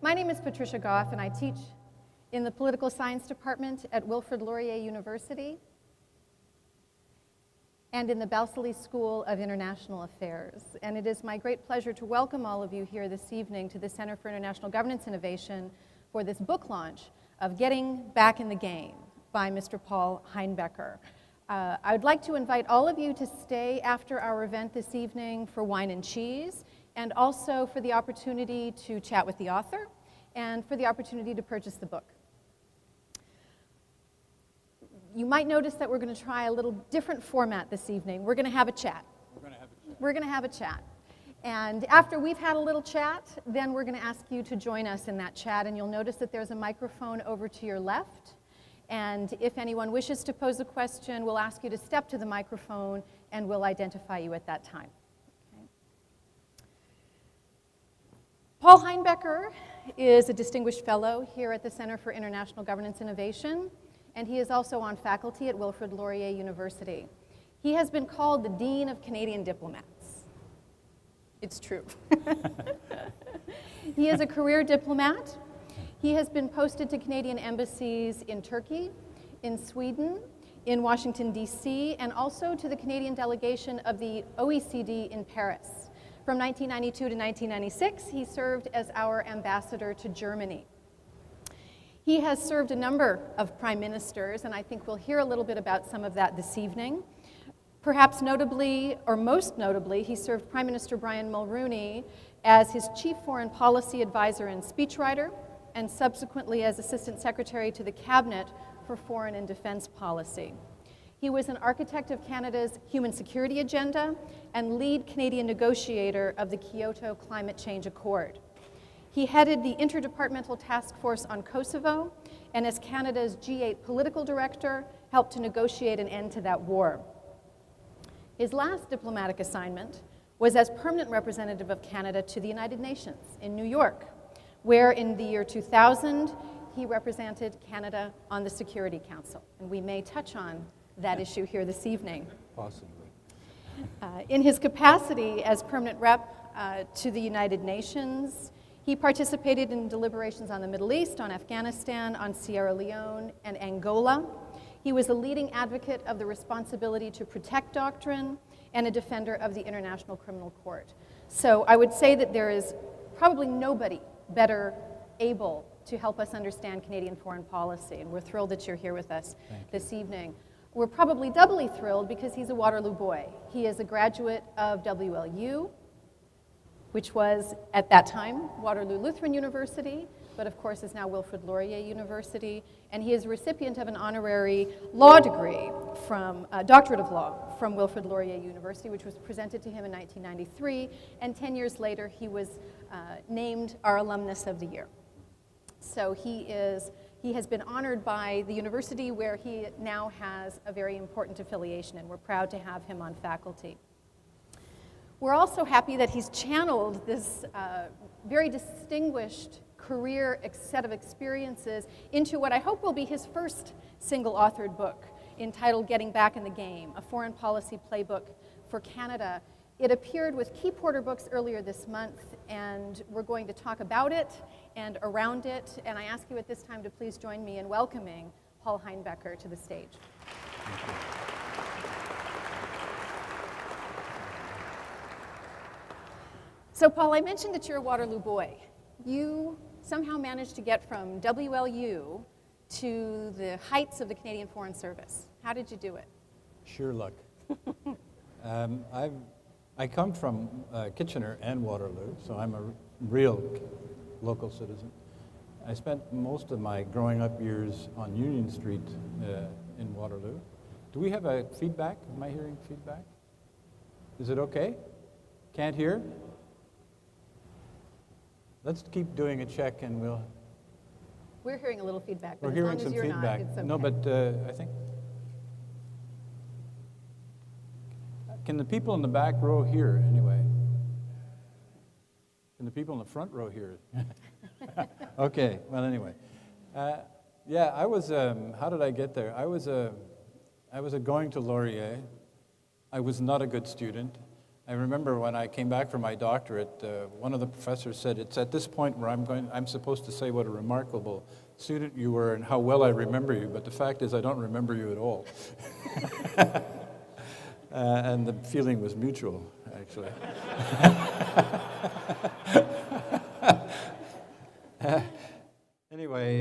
My name is Patricia Goff, and I teach in the Political Science Department at Wilfrid Laurier University and in the Balsillie School of International Affairs. And it is my great pleasure to welcome all of you here this evening to the Center for International Governance Innovation for this book launch of Getting Back in the Game by Mr. Paul Heinbecker. I would like to invite all of you to stay after our event this evening for wine and cheese, and also for the opportunity to chat with the author and for the opportunity to purchase the book. You might notice that we're going to try a little different format this evening. We're going to have a chat. We're going to have a chat. And after we've had a little chat, then we're going to ask you to join us in that chat. And you'll notice that there's a microphone over to your left. And if anyone wishes to pose a question, we'll ask you to step to the microphone and we'll identify you at that time. Okay. Paul Heinbecker is a distinguished fellow here at the Center for International Governance Innovation, and he is also on faculty at Wilfrid Laurier University. He has been called the Dean of Canadian Diplomats. It's true. He is a career diplomat. He has been posted to Canadian embassies in Turkey, in Sweden, in Washington, D.C., and also to the Canadian delegation of the OECD in Paris. From 1992 to 1996, he served as our ambassador to Germany. He has served a number of prime ministers, and I think we'll hear a little bit about some of that this evening. Perhaps notably, or most notably, he served Prime Minister Brian Mulroney as his chief foreign policy advisor and speechwriter, and subsequently as Assistant Secretary to the Cabinet for Foreign and Defense Policy. He was an architect of Canada's human security agenda and lead Canadian negotiator of the Kyoto Climate Change Accord. He headed the Interdepartmental Task Force on Kosovo, and as Canada's G8 political director, helped to negotiate an end to that war. His last diplomatic assignment was as permanent representative of Canada to the United Nations in New York, where in the year 2000, he represented Canada on the Security Council. And we may touch on that issue here this evening. Possibly. In his capacity as permanent rep to the United Nations, he participated in deliberations on the Middle East, on Afghanistan, on Sierra Leone, and Angola. He was a leading advocate of the responsibility to protect doctrine and a defender of the International Criminal Court. So I would say that there is probably nobody better able to help us understand Canadian foreign policy, and we're thrilled that you're here with us this evening. We're probably doubly thrilled because he's a Waterloo boy. He is a graduate of WLU, which was, at that time, Waterloo Lutheran University, but of course is now Wilfrid Laurier University, and he is a recipient of an honorary law degree from, doctorate of law from Wilfrid Laurier University, which was presented to him in 1993, and 10 years later he was named our Alumnus of the Year. So he has been honored by the university where he now has a very important affiliation, and we're proud to have him on faculty. We're also happy that he's channeled this very distinguished career set of experiences into what I hope will be his first single-authored book entitled Getting Back in the Game, a foreign policy playbook for Canada. It appeared with Key Porter Books earlier this month, and we're going to talk about it and around it. And I ask you at this time to please join me in welcoming Paul Heinbecker to the stage. Thank you. So Paul, I mentioned that you're a Waterloo boy. You somehow managed to get from WLU to the heights of the Canadian Foreign Service. How did you do it? Sheer luck. I come from Kitchener and Waterloo, so I'm a real local citizen. I spent most of my growing up years on Union Street in Waterloo. Do we have a feedback? Am I hearing feedback? Is it okay? Can't hear? Let's keep doing a check and we'll... We're hearing a little feedback, but We're as hearing long some as you're feedback. not, it's okay. No, but I think... Can the people in the back row hear anyway? Can the people in the front row hear? Okay, well anyway. Yeah, I was, how did I get there? I was going to Laurier. I was not a good student. I remember when I came back from my doctorate, one of the professors said, it's at this point where I'm supposed to say what a remarkable student you were and how well I remember you, but the fact is I don't remember you at all. And the feeling was mutual, actually. Anyway,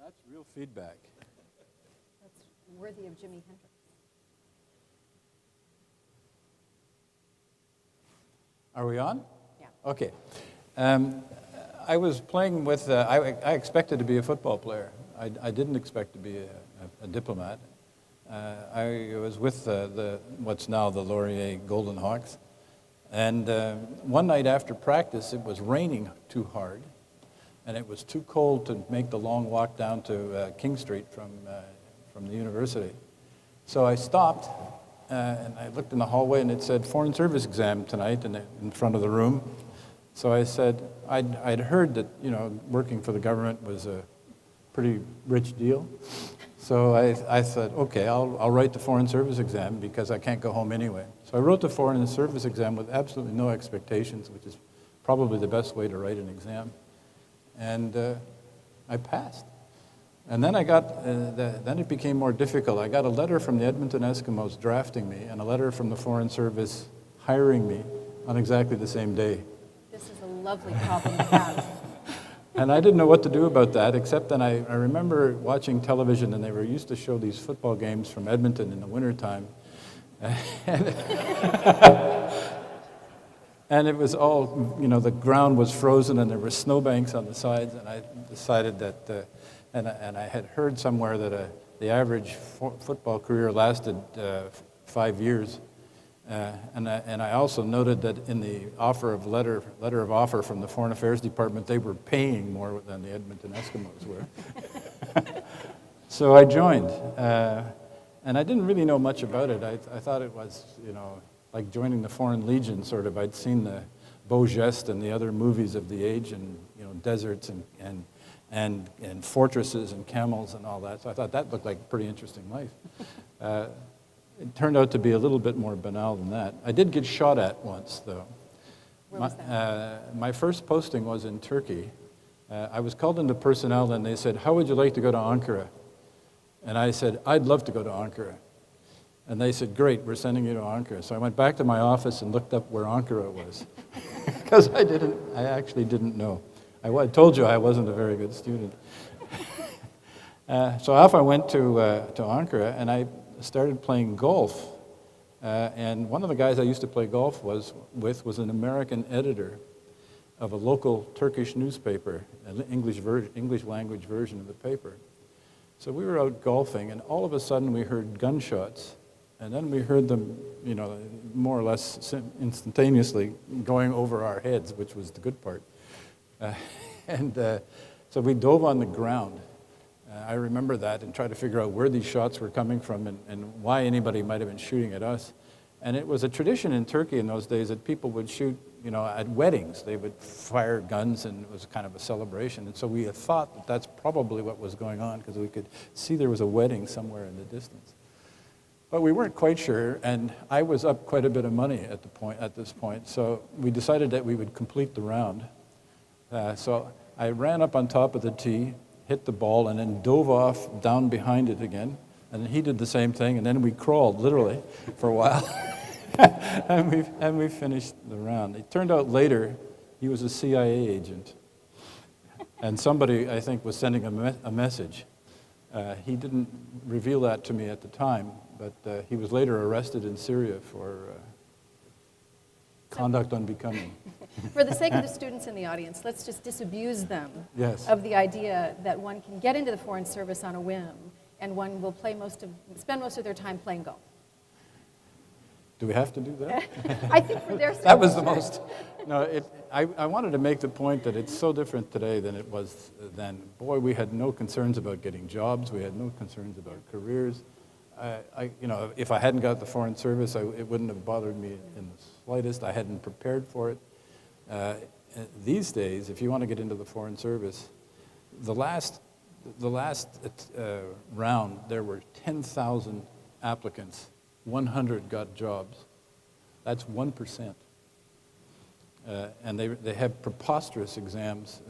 that's real feedback. That's worthy of Jimi Hendrix. Are we on? Yeah. Okay. I was playing with, I expected to be a football player. I didn't expect to be a diplomat. I was with what's now the Laurier Golden Hawks. And one night after practice, it was raining too hard. And it was too cold to make the long walk down to King Street from the university. So I stopped. And I looked in the hallway, and it said Foreign Service exam tonight in front of the room. So I said, I'd heard that, working for the government was a pretty rich deal. So I said, okay, I'll write the Foreign Service exam because I can't go home anyway. So I wrote the Foreign Service exam with absolutely no expectations, which is probably the best way to write an exam. And I passed. And then then it became more difficult. I got a letter from the Edmonton Eskimos drafting me and a letter from the Foreign Service hiring me on exactly the same day. This is a lovely problem to have. And I didn't know what to do about that, except then I remember watching television, and they were used to show these football games from Edmonton in the wintertime. And it was all, the ground was frozen and there were snowbanks on the sides, and I decided that, and I had heard somewhere that the average football career lasted 5 years. And I also noted that in the letter of offer from the Foreign Affairs Department, they were paying more than the Edmonton Eskimos were. So I joined, and I didn't really know much about it. I thought it was, like joining the Foreign Legion, sort of. I'd seen the Beau Geste and the other movies of the age, and deserts and fortresses and camels and all that. So I thought that looked like a pretty interesting life. It turned out to be a little bit more banal than that. I did get shot at once, though. Where was that? My first posting was in Turkey. I was called into personnel, and they said, how would you like to go to Ankara? And I said, I'd love to go to Ankara. And they said, great, we're sending you to Ankara. So I went back to my office and looked up where Ankara was, because I actually didn't know. I told you I wasn't a very good student. So off I went to Ankara, and I started playing golf. And one of the guys I used to play golf with was an American editor of a local Turkish newspaper, an English language version of the paper. So we were out golfing, and all of a sudden we heard gunshots, and then we heard them, more or less instantaneously going over our heads, which was the good part. So we dove on the ground. I remember that, and tried to figure out where these shots were coming from and why anybody might have been shooting at us. And it was a tradition in Turkey in those days that people would shoot, at weddings. They would fire guns, and it was kind of a celebration. And so we had thought that that's probably what was going on, because we could see there was a wedding somewhere in the distance. But we weren't quite sure, and I was up quite a bit of money at this point. So we decided that we would complete the round. So I ran up on top of the tee, hit the ball, and then dove off down behind it again. And he did the same thing, and then we crawled, literally, for a while. and we finished the round. It turned out later he was a CIA agent. And somebody, I think, was sending a message. He didn't reveal that to me at the time, but he was later arrested in Syria for conduct unbecoming. For the sake of the students in the audience, let's just disabuse them Yes. of the idea that one can get into the Foreign Service on a whim, and one will spend most of their time playing golf. Do we have to do that? I think for their sake. That was the most. No, I wanted to make the point that it's so different today than it was then. Boy, we had no concerns about getting jobs. We had no concerns about careers. If I hadn't got the Foreign Service, it wouldn't have bothered me in the slightest. I hadn't prepared for it. These days, if you want to get into the Foreign Service, the last round, there were 10,000 applicants 100 got jobs. That's 1%. And they have preposterous exams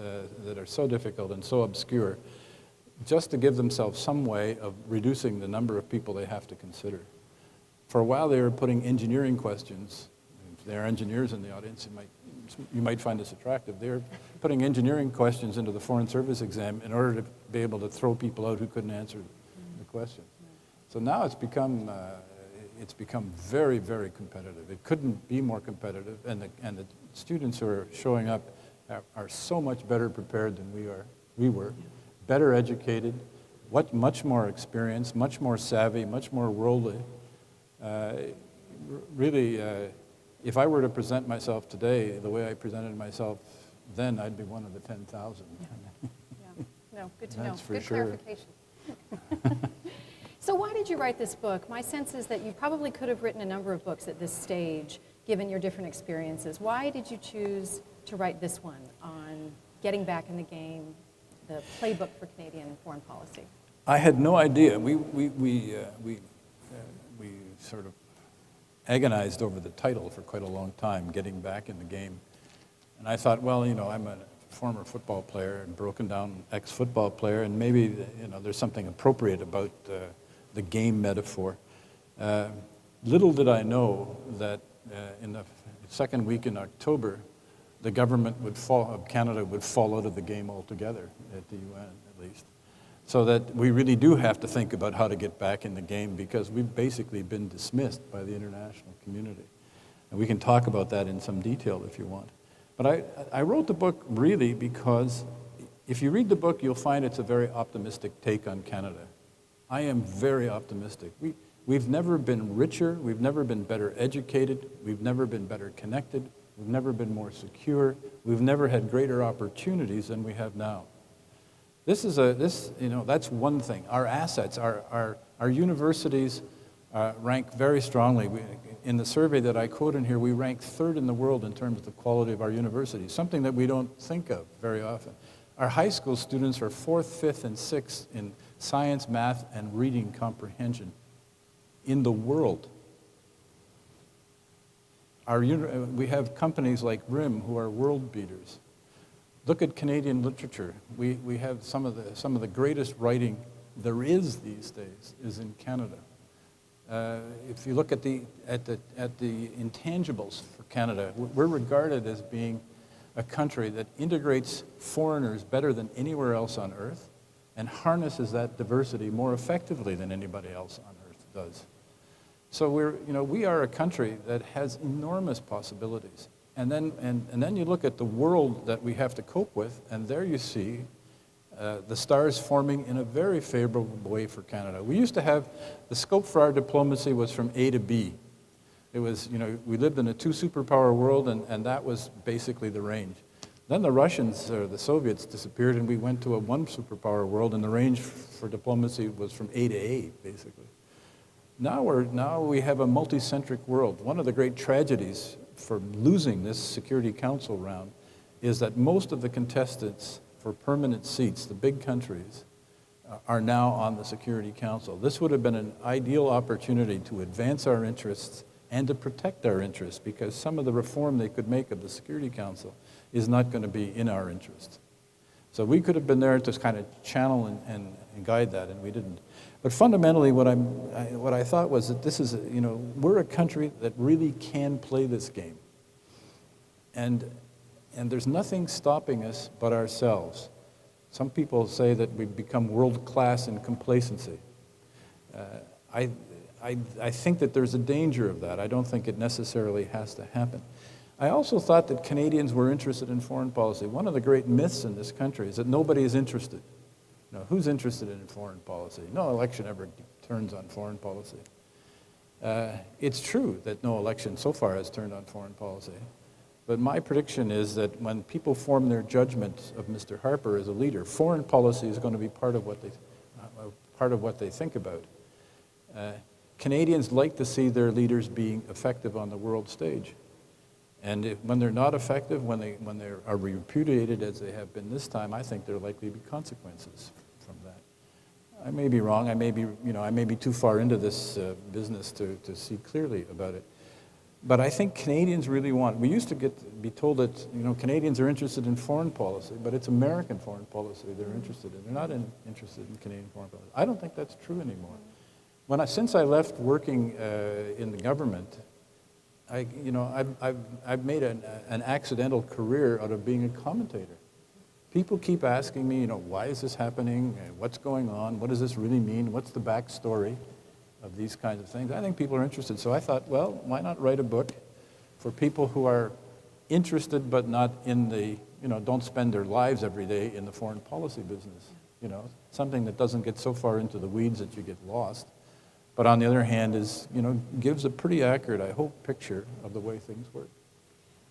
that are so difficult and so obscure, just to give themselves some way of reducing the number of people they have to consider. For a while, they were putting engineering questions. If there are engineers in the audience, you might find this attractive. They're putting engineering questions into the Foreign Service exam in order to be able to throw people out who couldn't answer the question. So now it's become very, very competitive. It couldn't be more competitive, and the students who are showing up are so much better prepared than we were, better educated, much more experienced, much more savvy, much more worldly. Really, if I were to present myself today the way I presented myself then, I'd be one of the 10,000. Yeah. No, good to know. That's for good sure. clarification. So why did you write this book? My sense is that you probably could have written a number of books at this stage, given your different experiences. Why did you choose to write this one on getting back in the game, the playbook for Canadian foreign policy? I had no idea. We sort of agonized over the title for quite a long time, getting back in the game. And I thought, well, I'm a former football player and broken down ex-football player, and maybe, there's something appropriate about the game metaphor. Little did I know that in the second week in October, the government of Canada would fall out of the game altogether, at the UN at least. So that we really do have to think about how to get back in the game, because we've basically been dismissed by the international community. And we can talk about that in some detail if you want. But I wrote the book really because if you read the book, you'll find it's a very optimistic take on Canada. I am very optimistic. We've never been richer, we've never been better educated, we've never been better connected, we've never been more secure, we've never had greater opportunities than we have now. That's one thing. Our assets, our universities rank very strongly. In the survey that I quote in here, we rank third in the world in terms of the quality of our universities, something that we don't think of very often. Our high school students are 4th, 5th, and 6th in science, math, and reading comprehension in the world. We have companies like RIM who are world beaters. Look at Canadian literature. We have some of the greatest writing there is these days is in Canada. If you look at the intangibles for Canada, we're regarded as being a country that integrates foreigners better than anywhere else on earth and harnesses that diversity more effectively than anybody else on earth does. So we are a country that has enormous possibilities. And then you look at the world that we have to cope with, and there you see the stars forming in a very favorable way for Canada. We used to have, the scope for our diplomacy was from A to B. It was, we lived in a 2-superpower world, and that was basically the range. Then the Russians, or the Soviets, disappeared, and we went to a 1-superpower world, and the range for diplomacy was from A to A, basically. Now we have a multi-centric world. One of the great tragedies for losing this Security Council round is that most of the contestants for permanent seats, the big countries, are now on the Security Council. This would have been an ideal opportunity to advance our interests and to protect our interests, because some of the reform they could make of the Security Council is not going to be in our interest. So we could have been there to kind of channel and guide that, and we didn't. But fundamentally, what I thought was that this is, we're a country that really can play this game. And there's nothing stopping us but ourselves. Some people say that we've become world-class in complacency. I think that there's a danger of that. I don't think it necessarily has to happen. I also thought that Canadians were interested in foreign policy. One of the great myths in this country is that nobody is interested. Who's interested in foreign policy? No election ever turns on foreign policy. It's true that no election so far has turned on foreign policy. But my prediction is that when people form their judgment of Mr. Harper as a leader, foreign policy is going to be part of what they think about. Canadians like to see their leaders being effective on the world stage. And when they're not effective, when they are repudiated as they have been this time, I think there are likely to be consequences from that. I may be wrong. I may be too far into this business to see clearly about it. But I think Canadians really want. We used to be told that Canadians are interested in foreign policy, but it's American foreign policy they're interested in. They're not interested in Canadian foreign policy. I don't think that's true anymore. Since I left working in the government, I've made an accidental career out of being a commentator. People keep asking me, why is this happening? What's going on? What does this really mean? What's the backstory of these kinds of things? I think people are interested. So I thought, well, why not write a book for people who are interested but not in the, don't spend their lives every day in the foreign policy business. Something that doesn't get so far into the weeds that you get lost. But on the other hand gives a pretty accurate, I hope, picture of the way things work.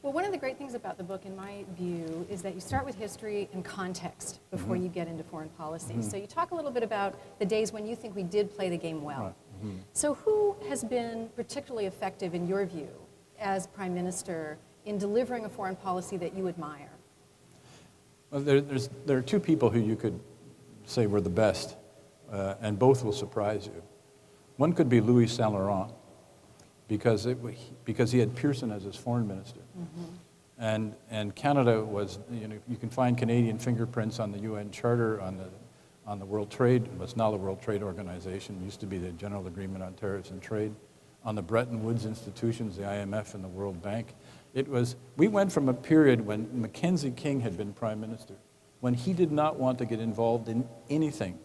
Well, one of the great things about the book, in my view, is that you start with history and context before you get into foreign policy. So you talk a little bit about the days when you think we did play the game well. Right. So who has been particularly effective, in your view, as Prime Minister, in delivering a foreign policy that you admire? Well, there are two people who you could say were the best, and both will surprise you. One could be Louis Saint Laurent, because he had Pearson as his foreign minister. And Canada was, you can find Canadian fingerprints on the UN Charter, on the World Trade, what's now the World Trade Organization, used to be the General Agreement on Tariffs and Trade, on the Bretton Woods institutions, the IMF and the World Bank. We went from a period when Mackenzie King had been Prime Minister, when he did not want to get involved in anything.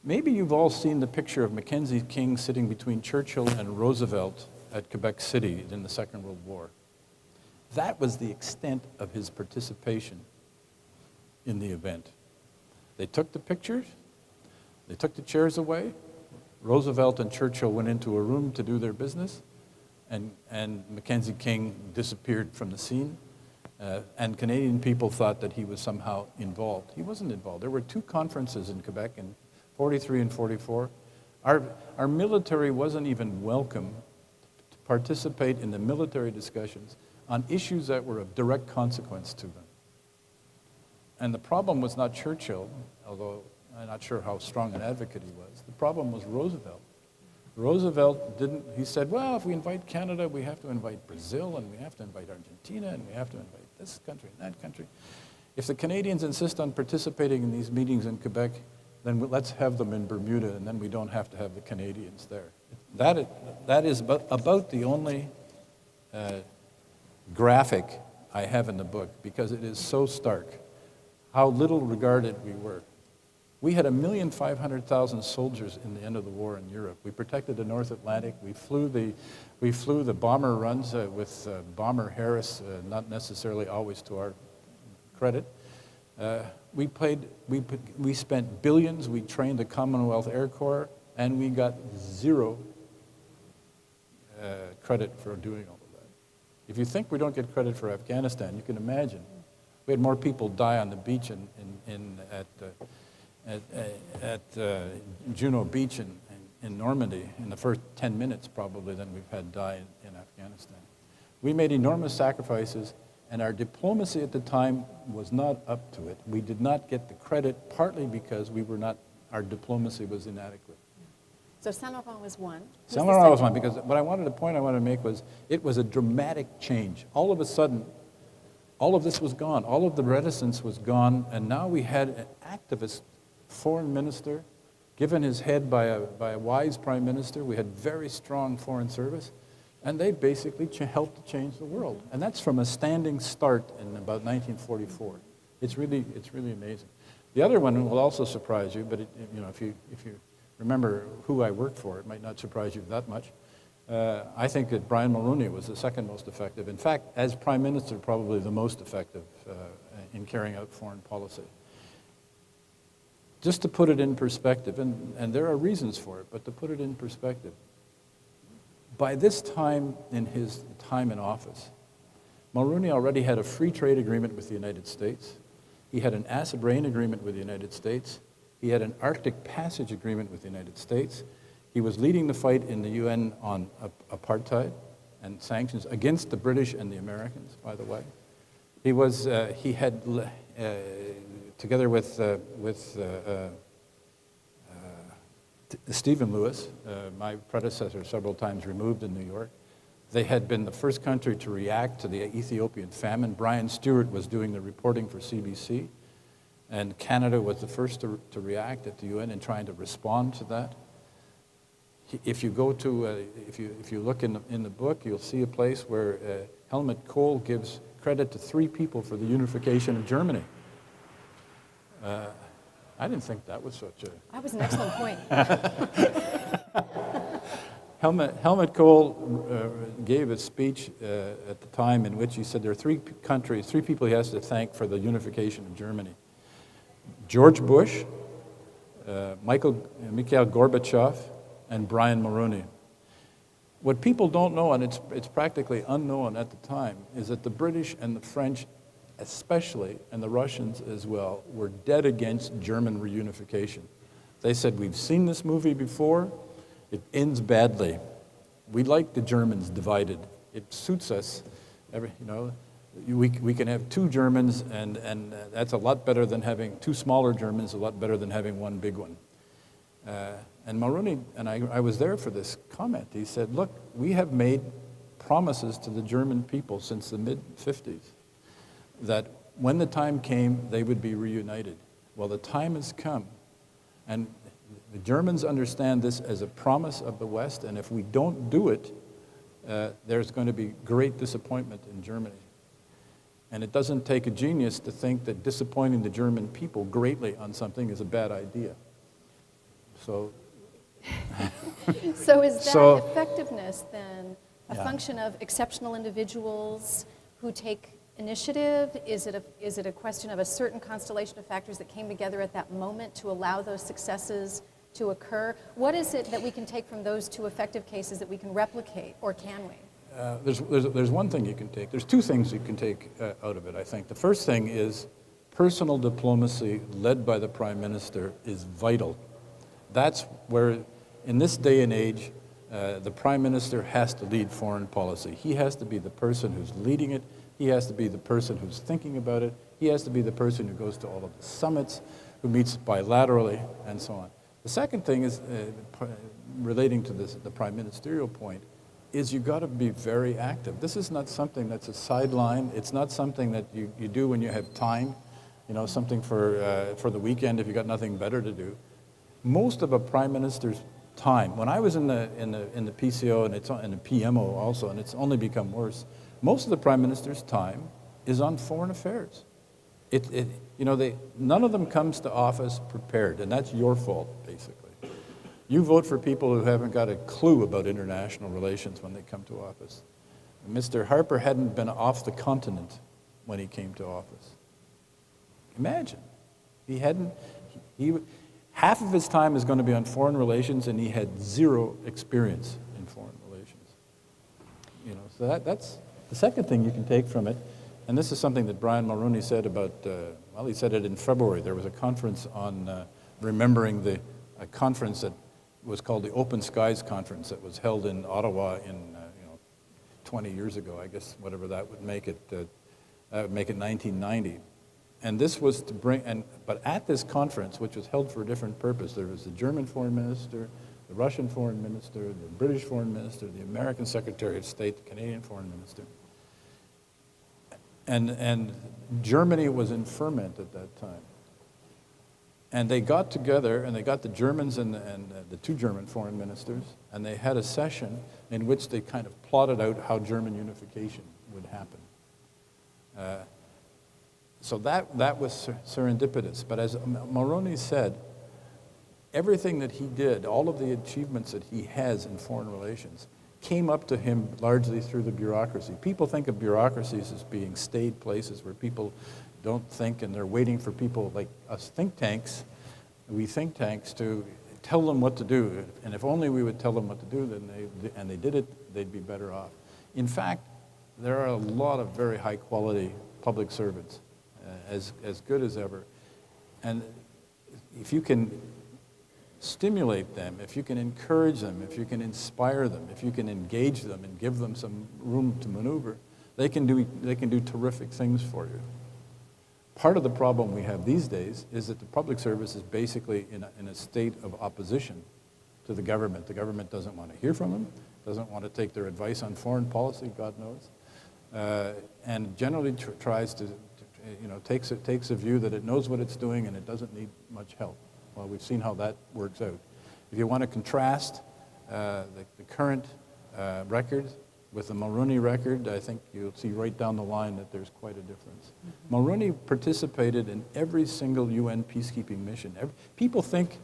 Maybe you've all seen the picture of Mackenzie King sitting between Churchill and Roosevelt at Quebec City in the Second World War. That was the extent of his participation in the event. They took the pictures, they took the chairs away, Roosevelt and Churchill went into a room to do their business, and Mackenzie King disappeared from the scene, and Canadian people thought that he was somehow involved. He wasn't involved. There were two conferences in Quebec in 43 and 44. Our military wasn't even welcome to participate in the military discussions on issues that were of direct consequence to them. And the problem was not Churchill, although I'm not sure how strong an advocate he was. The problem was Roosevelt. Roosevelt he said, well, if we invite Canada, we have to invite Brazil, and we have to invite Argentina, and we have to invite this country and that country. If the Canadians insist on participating in these meetings in Quebec, then let's have them in Bermuda, and then we don't have to have the Canadians there. That is about the only graphic I have in the book, because it is so stark how little regarded we were. We had 1,500,000 soldiers in the end of the war in Europe. We protected the North Atlantic. We flew the bomber runs with Bomber Harris, not necessarily always to our credit. We spent billions. We trained the Commonwealth Air Corps, and we got zero credit for doing all of that. If you think we don't get credit for Afghanistan, you can imagine. We had more people die on the beach at Juno Beach in Normandy in the first 10 minutes probably than we've had die in Afghanistan. We made enormous sacrifices, and our diplomacy at the time was not up to it. We did not get the credit, partly because our diplomacy was inadequate. So Saint Laurent was one. Saint Laurent was one, because the point I wanted to make was, it was a dramatic change. All of a sudden, all of this was gone. All of the reticence was gone, and now we had an activist foreign minister, given his head by a wise prime minister. We had very strong foreign service, and they basically helped to change the world. And that's from a standing start in about 1944. It's really amazing. The other one will also surprise you, but if you remember who I worked for, it might not surprise you that much. I think that Brian Mulroney was the second most effective. In fact, as Prime Minister, probably the most effective in carrying out foreign policy. Just to put it in perspective, and there are reasons for it, but to put it in perspective, by this time in his time in office, Mulroney already had a free trade agreement with the United States. He had an acid rain agreement with the United States. He had an Arctic passage agreement with the United States. He was leading the fight in the UN on apartheid and sanctions against the British and the Americans, by the way. He had, together with Stephen Lewis, my predecessor, several times removed in New York. They had been the first country to react to the Ethiopian famine. Brian Stewart was doing the reporting for CBC, and Canada was the first to react at the UN in trying to respond to that. If you go to, if you look in the book, you'll see a place where Helmut Kohl gives credit to 3 people for the unification of Germany. I didn't think that was such a... That was an excellent point. Helmut Kohl gave a speech at the time in which he said there are 3 countries, 3 people he has to thank for the unification of Germany. George Bush, Mikhail Gorbachev, and Brian Mulroney. What people don't know, and it's practically unknown at the time, is that the British and the French especially, and the Russians as well, were dead against German reunification. They said, we've seen this movie before, it ends badly. We like the Germans divided. It suits us. We can have 2 Germans, and that's a lot better than having 2 smaller Germans, a lot better than having 1 big one. And Mulroney, and I was there for this comment, he said, look, we have made promises to the German people since the mid-50s that when the time came, they would be reunited. Well, the time has come, and the Germans understand this as a promise of the West, and if we don't do it, there's going to be great disappointment in Germany. And it doesn't take a genius to think that disappointing the German people greatly on something is a bad idea. So, so is that effectiveness then a function of exceptional individuals who take initiative? Is it a question of a certain constellation of factors that came together at that moment to allow those successes to occur? What is it that we can take from those 2 effective cases that we can replicate, or can we? There's one thing you can take. There's 2 things you can take out of it, I think. The first thing is personal diplomacy led by the Prime Minister is vital. That's where, in this day and age, the Prime Minister has to lead foreign policy. He has to be the person who's leading it. He has to be the person who's thinking about it. He has to be the person who goes to all of the summits, who meets bilaterally, and so on. The second thing is, relating to the prime ministerial point, is you got to be very active. This is not something that's a sideline. It's not something that you do when you have time, something for the weekend if you got nothing better to do. Most of a prime minister's time, when I was in the PCO and it's in the PMO also, and it's only become worse, most of the prime minister's time is on foreign affairs. None of them comes to office prepared, and that's your fault, basically. You vote for people who haven't got a clue about international relations when they come to office. Mr. Harper hadn't been off the continent when he came to office. Imagine. Half of his time is going to be on foreign relations, and he had 0 experience in foreign relations. So that's the second thing you can take from it, and this is something that Brian Mulroney said about, he said it in February. There was a conference on remembering a conference that was called the Open Skies Conference that was held in Ottawa in 20 years ago, I guess, whatever that would make it. That would make it 1990. And this was to bring, but at this conference, which was held for a different purpose, there was the German foreign minister, the Russian foreign minister, the British foreign minister, the American Secretary of State, the Canadian foreign minister. And Germany was in ferment at that time. And they got together, and they got the Germans and the 2 German foreign ministers, and they had a session in which they kind of plotted out how German unification would happen. So that was serendipitous. But as Mulroney said, everything that he did, all of the achievements that he has in foreign relations, came up to him largely through the bureaucracy. People think of bureaucracies as being staid places where people don't think, and they're waiting for people like us think tanks to tell them what to do. And if only we would tell them what to do, and they did it, they'd be better off. In fact, there are a lot of very high quality public servants, as good as ever. And if you can stimulate them, if you can encourage them, if you can inspire them, if you can engage them and give them some room to maneuver, they can do terrific things for you. Part of the problem we have these days is that the public service is basically in a state of opposition to the government. The government doesn't want to hear from them, doesn't want to take their advice on foreign policy, God knows, and generally tries to, takes a view that it knows what it's doing and it doesn't need much help. Well, we've seen how that works out. If you want to contrast the current record with the Mulroney record, I think you'll see right down the line that there's quite a difference. Mulroney participated in every single UN peacekeeping mission. People think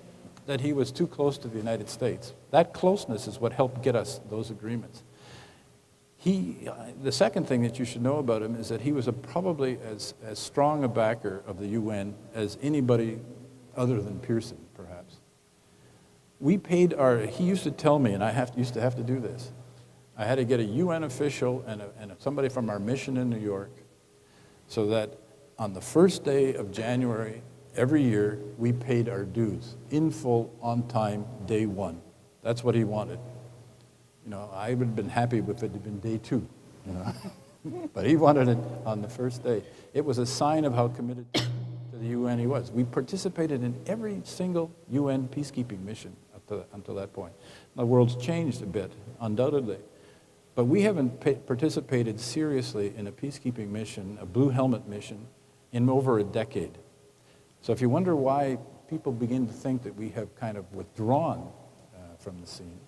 that he was too close to the United States. That closeness is what helped get us those agreements. The second thing that you should know about him is that he was probably as strong a backer of the UN as anybody other than Pearson, perhaps. He used to tell me, and I used to have to do this, I had to get a UN official and somebody from our mission in New York so that on the first day of January every year, we paid our dues in full, on time, day one. That's what he wanted. I would have been happy if it had been day two, but he wanted it on the first day. It was a sign of how committed to the UN he was. We participated in every single UN peacekeeping mission until that point. The world's changed a bit, undoubtedly. But we haven't participated seriously in a peacekeeping mission, a blue helmet mission, in over a decade. So if you wonder why people begin to think that we have kind of withdrawn from the scene,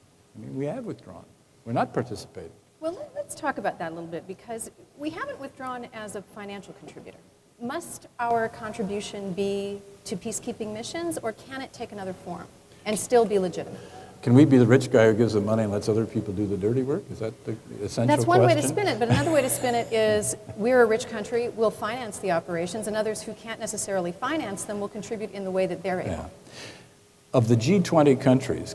we have withdrawn. We're not participating. Well, let's talk about that a little bit, because we haven't withdrawn as a financial contributor. Must our contribution be to peacekeeping missions, or can it take another form and still be legitimate? Can we be the rich guy who gives the money and lets other people do the dirty work? Is that the essential question? That's one way to spin it, but another way to spin it is we're a rich country, we'll finance the operations, and others who can't necessarily finance them will contribute in the way that they're able. Yeah. Of the G20 countries,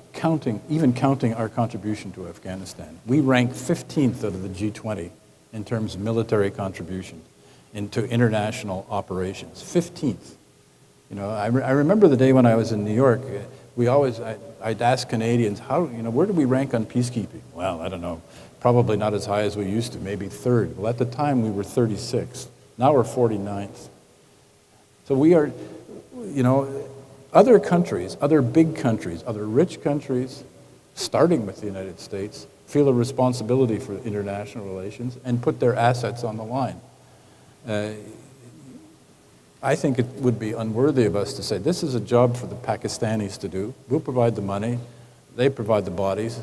even counting our contribution to Afghanistan, we rank 15th out of the G20 in terms of military contribution into international operations. 15th. I remember the day when I was in New York. I'd ask Canadians, where do we rank on peacekeeping? Well, I don't know. Probably not as high as we used to, maybe third. Well, at the time we were 36th. Now we're 49th. So we are, other countries, other big countries, other rich countries, starting with the United States, feel a responsibility for international relations and put their assets on the line. I think it would be unworthy of us to say, this is a job for the Pakistanis to do. We'll provide the money, they provide the bodies,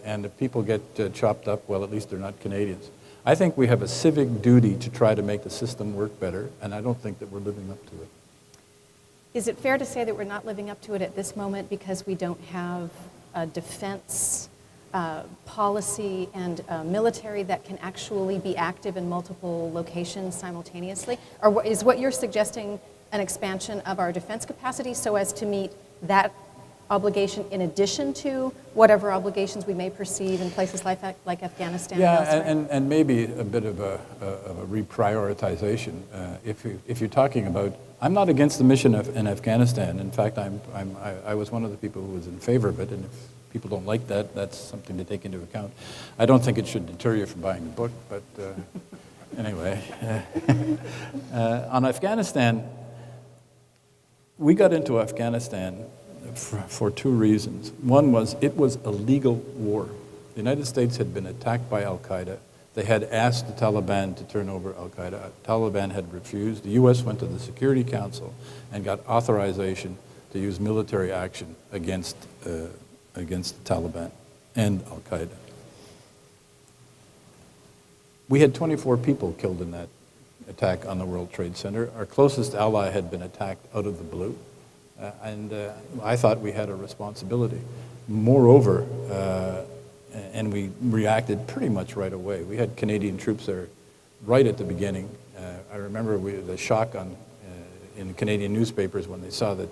and if people get chopped up, well, at least they're not Canadians. I think we have a civic duty to try to make the system work better, and I don't think that we're living up to it. Is it fair to say that we're not living up to it at this moment because we don't have a defense policy and military that can actually be active in multiple locations simultaneously? Or is what you're suggesting an expansion of our defense capacity so as to meet that obligation in addition to whatever obligations we may perceive in places like Afghanistan? Yeah, and elsewhere? and maybe a bit of a reprioritization. If you're talking about, I'm not against the mission in Afghanistan. In fact, I was one of the people who was in favor of it, and if people don't like that, that's something to take into account. I don't think it should deter you from buying the book, but anyway. On Afghanistan, we got into Afghanistan for two reasons. One was it was a legal war. The United States had been attacked by al-Qaeda. They had asked the Taliban to turn over al-Qaeda. Taliban had refused. The U.S. went to the Security Council and got authorization to use military action against the Taliban and al-Qaeda. We had 24 people killed in that attack on the World Trade Center. Our closest ally had been attacked out of the blue. And I thought we had a responsibility. Moreover, and we reacted pretty much right away. We had Canadian troops there right at the beginning. I remember the shock in Canadian newspapers when they saw that,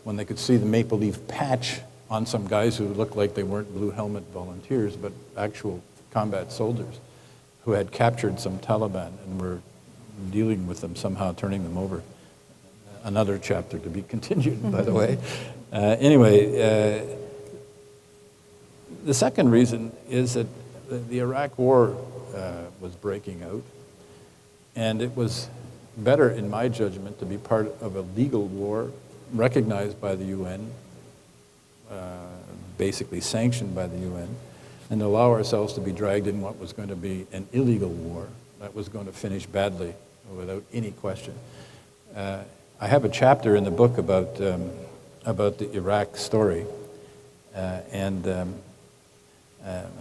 when they could see the maple leaf patch on some guys who looked like they weren't blue helmet volunteers, but actual combat soldiers who had captured some Taliban and were dealing with them somehow, turning them over. Another chapter to be continued, by the way. Anyway, the second reason is that the Iraq War was breaking out, and it was better, in my judgment, to be part of a legal war recognized by the UN, basically sanctioned by the UN, and allow ourselves to be dragged in what was going to be an illegal war that was going to finish badly without any question. I have a chapter in the book about the Iraq story, and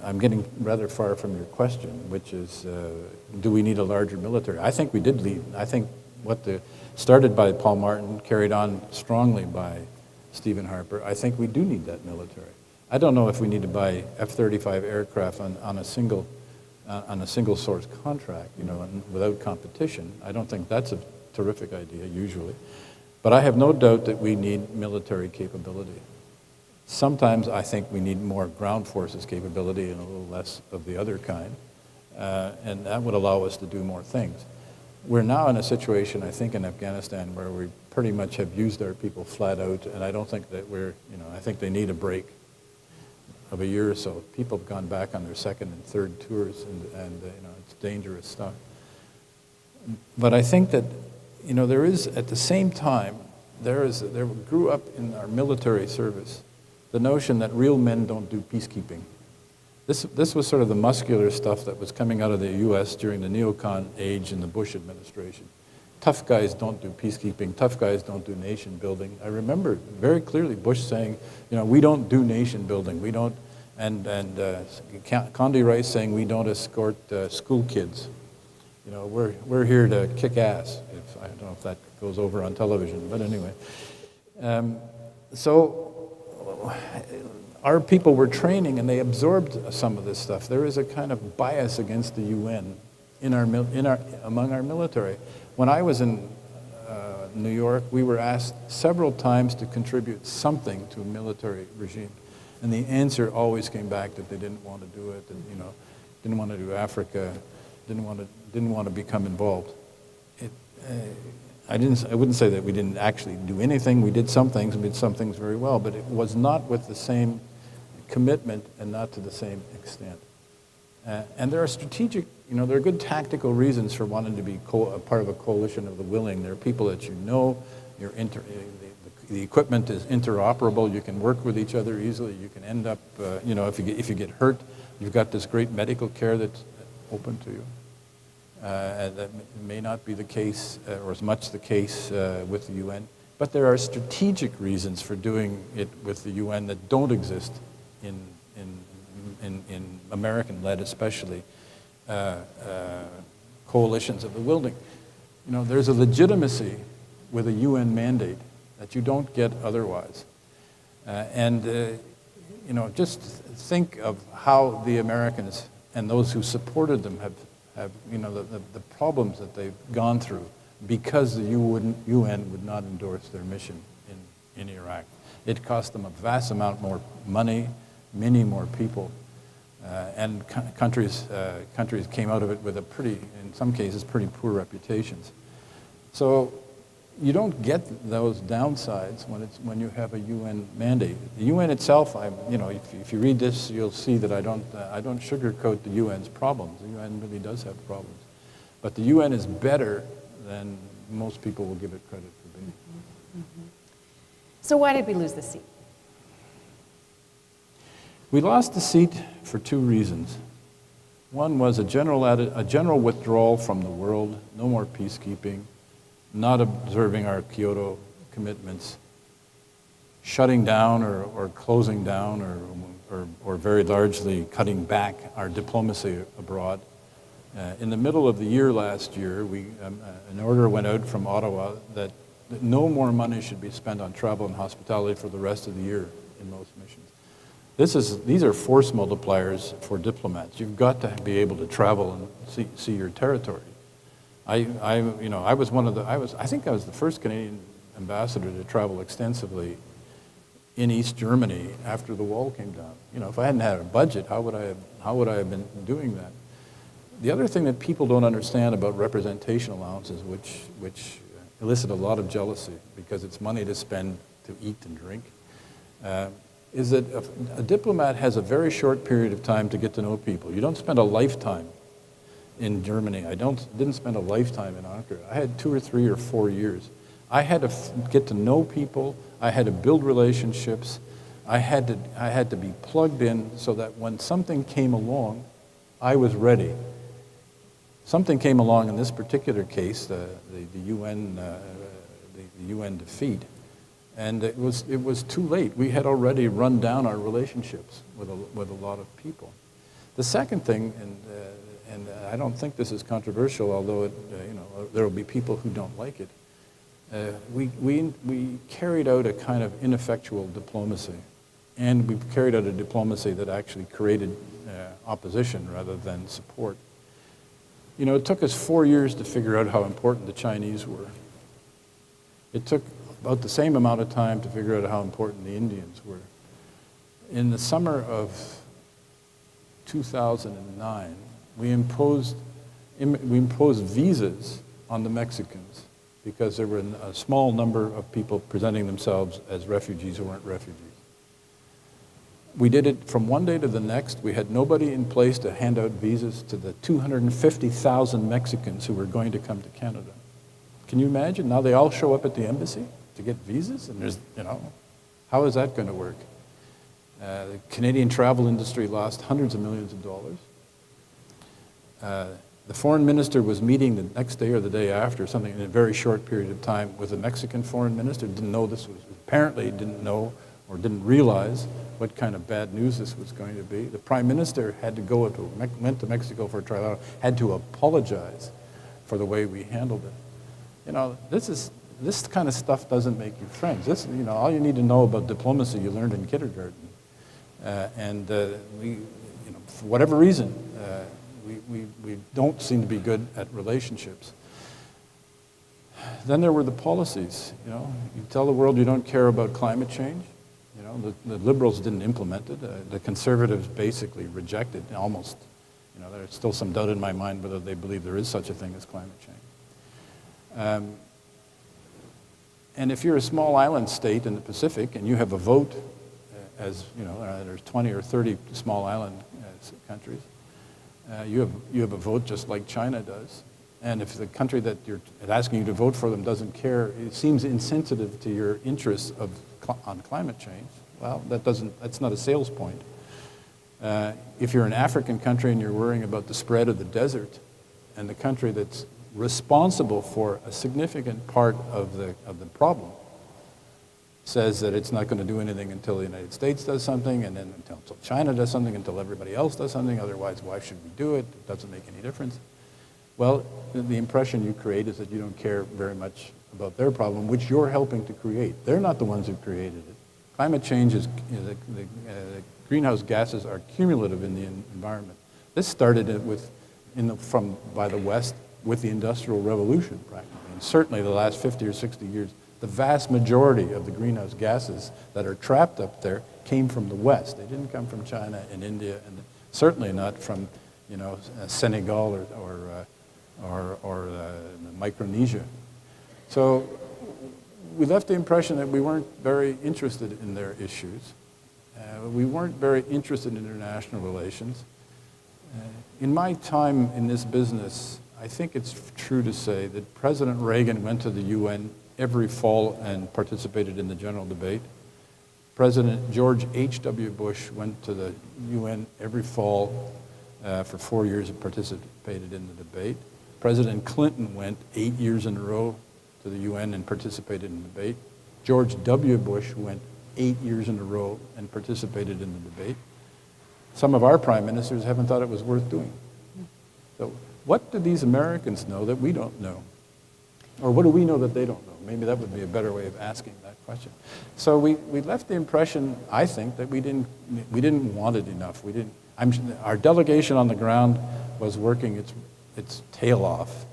I'm getting rather far from your question, which is, do we need a larger military? I think we did lead. I think started by Paul Martin, carried on strongly by Stephen Harper, I think we do need that military. I don't know if we need to buy F-35 aircraft on a single source contract, without competition. I don't think that's a terrific idea usually. But I have no doubt that we need military capability. Sometimes I think we need more ground forces capability and a little less of the other kind. And that would allow us to do more things. We're now in a situation, I think, in Afghanistan where we pretty much have used our people flat out, and I don't think that I think they need a break of a year or so. People have gone back on their second and third tours, and it's dangerous stuff. But I think that, there is, at the same time, there grew up in our military service the notion that real men don't do peacekeeping. This was sort of the muscular stuff that was coming out of the U.S. during the neocon age in the Bush administration. Tough guys don't do peacekeeping. Tough guys don't do nation building. I remember very clearly Bush saying, we don't do nation building. We don't, and Condi Rice saying we don't escort school kids. We're here to kick ass. I don't know if that goes over on television, but anyway. So our people were training, and they absorbed some of this stuff. There is a kind of bias against the UN among our military. When I was in New York, we were asked several times to contribute something to a military regime, and the answer always came back that they didn't want to do it, and didn't want to do Africa, didn't want to become involved. I wouldn't say that we didn't actually do anything. We did some things, and we did some things very well, but it was not with the same commitment and not to the same extent. And there are strategic, there are good tactical reasons for wanting to be a part of a coalition of the willing. There are people that the equipment is interoperable. You can work with each other easily. You can end up, if you get hurt, you've got this great medical care that's open to you. And that may not be the case, or as much the case with the UN. But there are strategic reasons for doing it with the UN that don't exist in American-led, especially, coalitions of the willing. There's a legitimacy with a UN mandate that you don't get otherwise. Just think of how the Americans and those who supported them have the problems that they've gone through because the UN would not endorse their mission in Iraq. It cost them a vast amount more money, many more people, and countries came out of it with in some cases, pretty poor reputations. So you don't get those downsides when you have a UN mandate. The UN itself, if you read this, you'll see that I don't sugarcoat the UN's problems. The UN really does have problems, but the UN is better than most people will give it credit for being. Mm-hmm. So why did we lose the seat? We lost the seat for two reasons. One was a general withdrawal from the world, no more peacekeeping, not observing our Kyoto commitments, shutting down or closing down or very largely cutting back our diplomacy abroad. In the middle of the year last year, an order went out from Ottawa that no more money should be spent on travel and hospitality for the rest of the year in most missions. These are force multipliers for diplomats. You've got to be able to travel and see your territory. I think I was the first Canadian ambassador to travel extensively in East Germany after the wall came down. If I hadn't had a budget, how would I have been doing that? The other thing that people don't understand about representation allowances, which elicit a lot of jealousy because it's money to spend to eat and drink, is that a diplomat has a very short period of time to get to know people. You don't spend a lifetime in Germany. I didn't spend a lifetime in Ankara. I had 2 or 3 or 4 years. I had to get to know people. I had to build relationships. I had to be plugged in so that when something came along, I was ready. Something came along in this particular case, the UN defeat, and it was too late. We had already run down our relationships with a lot of people. The second thing, and I don't think this is controversial, although there will be people who don't like it. We carried out a kind of ineffectual diplomacy, and we carried out a diplomacy that actually created opposition rather than support. It took us 4 years to figure out how important the Chinese were. It took about the same amount of time to figure out how important the Indians were. In the summer of 2009, we imposed visas on the Mexicans because there were a small number of people presenting themselves as refugees who weren't refugees. We did it from one day to the next. We had nobody in place to hand out visas to the 250,000 Mexicans who were going to come to Canada. Can you imagine? Now they all show up at the embassy to get visas, and there's, how is that going to work? The Canadian travel industry lost hundreds of millions of dollars. The foreign minister was meeting the next day or the day after, something in a very short period of time, with a Mexican foreign minister. Apparently didn't know or didn't realize what kind of bad news this was going to be. The prime minister went to Mexico for a trial, had to apologize for the way we handled it. This kind of stuff doesn't make you friends. All you need to know about diplomacy you learned in kindergarten. For whatever reason, we don't seem to be good at relationships. Then there were the policies. You tell the world you don't care about climate change. The liberals didn't implement it. The conservatives basically rejected it almost. There's still some doubt in my mind whether they believe there is such a thing as climate change. And if you're a small island state in the Pacific and you have a vote, there's 20 or 30 small island countries, you have a vote just like China does. And if the country that you're asking you to vote for them doesn't care, it seems insensitive to your interests on climate change. Well, that's not a sales point. If you're an African country and you're worrying about the spread of the desert, and the country that's responsible for a significant part of the problem says that it's not going to do anything until the United States does something, and then until China does something, until everybody else does something, otherwise why should we do it? It doesn't make any difference. Well, the impression you create is that you don't care very much about their problem, which you're helping to create. They're not the ones who created it. Climate change the greenhouse gases are cumulative in the environment. This started by the West with the Industrial Revolution, practically. And certainly the last 50 or 60 years, the vast majority of the greenhouse gases that are trapped up there came from the West. They didn't come from China and India, and certainly not from Senegal or Micronesia. So we left the impression that we weren't very interested in their issues. We weren't very interested in international relations. In my time in this business, I think it's true to say that President Reagan went to the UN every fall and participated in the general debate. President George H.W. Bush went to the UN every fall for 4 years and participated in the debate. President Clinton went 8 years in a row to the UN and participated in the debate. George W. Bush went 8 years in a row and participated in the debate. Some of our prime ministers haven't thought it was worth doing. So what do these Americans know that we don't know? Or what do we know that they don't know? Maybe that would be a better way of asking that question. So we left the impression, I think, that we didn't want it enough. Our delegation on the ground was working its tail off.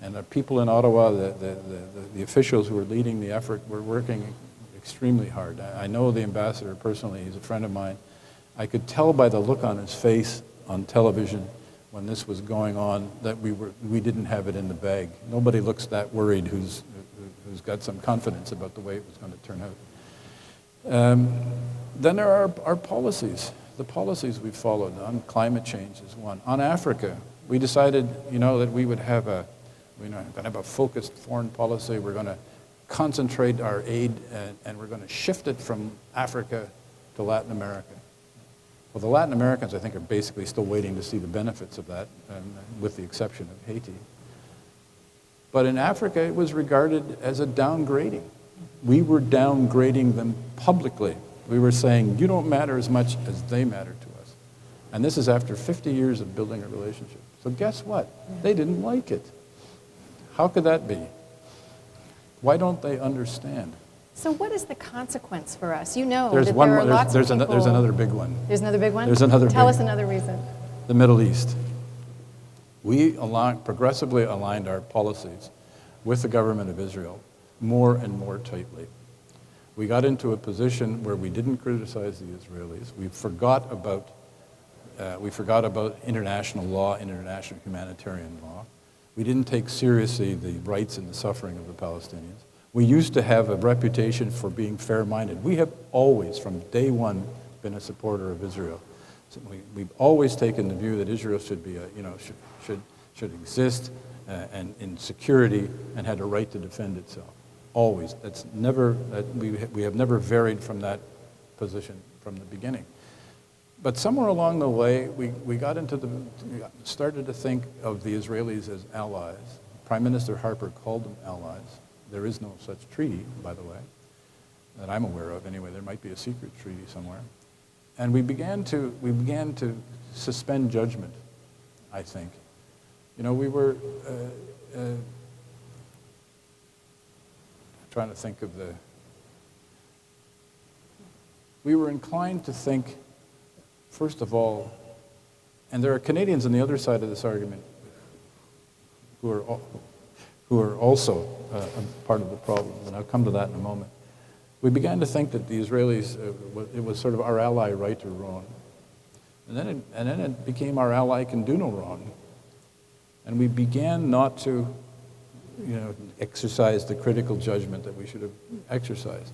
And the people in Ottawa, the officials who were leading the effort, were working extremely hard. I know the ambassador personally. He's a friend of mine. I could tell by the look on his face on television when this was going on that we didn't have it in the bag. Nobody looks that worried who's got some confidence about the way it was going to turn out. Then there are our policies. The policies we followed on climate change is one. On Africa, we decided, that we would have we're going to have a focused foreign policy. We're going to concentrate our aid and we're going to shift it from Africa to Latin America. Well, the Latin Americans, I think, are basically still waiting to see the benefits of that, with the exception of Haiti. But in Africa, it was regarded as a downgrading. We were downgrading them publicly. We were saying, you don't matter as much as they matter to us. And this is after 50 years of building a relationship. So guess what? They didn't like it. How could that be? Why don't they understand? So what is the consequence for us? You know There's that one there are more, lots of people... there's another big one. There's another big one? There's another Tell big us one. another reason. The Middle East. We progressively aligned our policies with the government of Israel more and more tightly. We got into a position where we didn't criticize the Israelis. We forgot about international law, international humanitarian law. We didn't take seriously the rights and the suffering of the Palestinians. We used to have a reputation for being fair-minded. We have always, from day one, been a supporter of Israel. So we've always taken the view that Israel should be, should exist and in security and had a right to defend itself. Always. That's never. We have never varied from that position from the beginning. But somewhere along the way, we started to think of the Israelis as allies. Prime Minister Harper called them allies. There is no such treaty, by the way, that I'm aware of. Anyway, there might be a secret treaty somewhere. And we began to suspend judgment, I think. We were trying to think of we were inclined to think, first of all, and there are Canadians on the other side of this argument who are also a part of the problem, and I'll come to that in a moment. We began to think that the Israelis, it was sort of our ally right or wrong. And then it became our ally can do no wrong. And we began not to exercise the critical judgment that we should have exercised.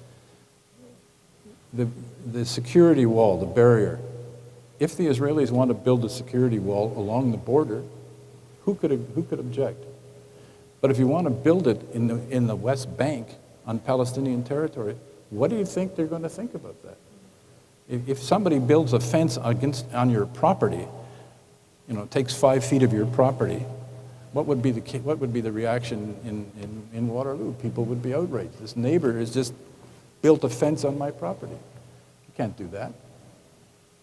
The security wall, the barrier, if the Israelis want to build a security wall along the border, who could object? But if you want to build it in the West Bank on Palestinian territory, what do you think they're going to think about that? If somebody builds a fence on your property, takes 5 feet of your property, what would be the reaction in Waterloo? People would be outraged. This neighbor has just built a fence on my property. You can't do that.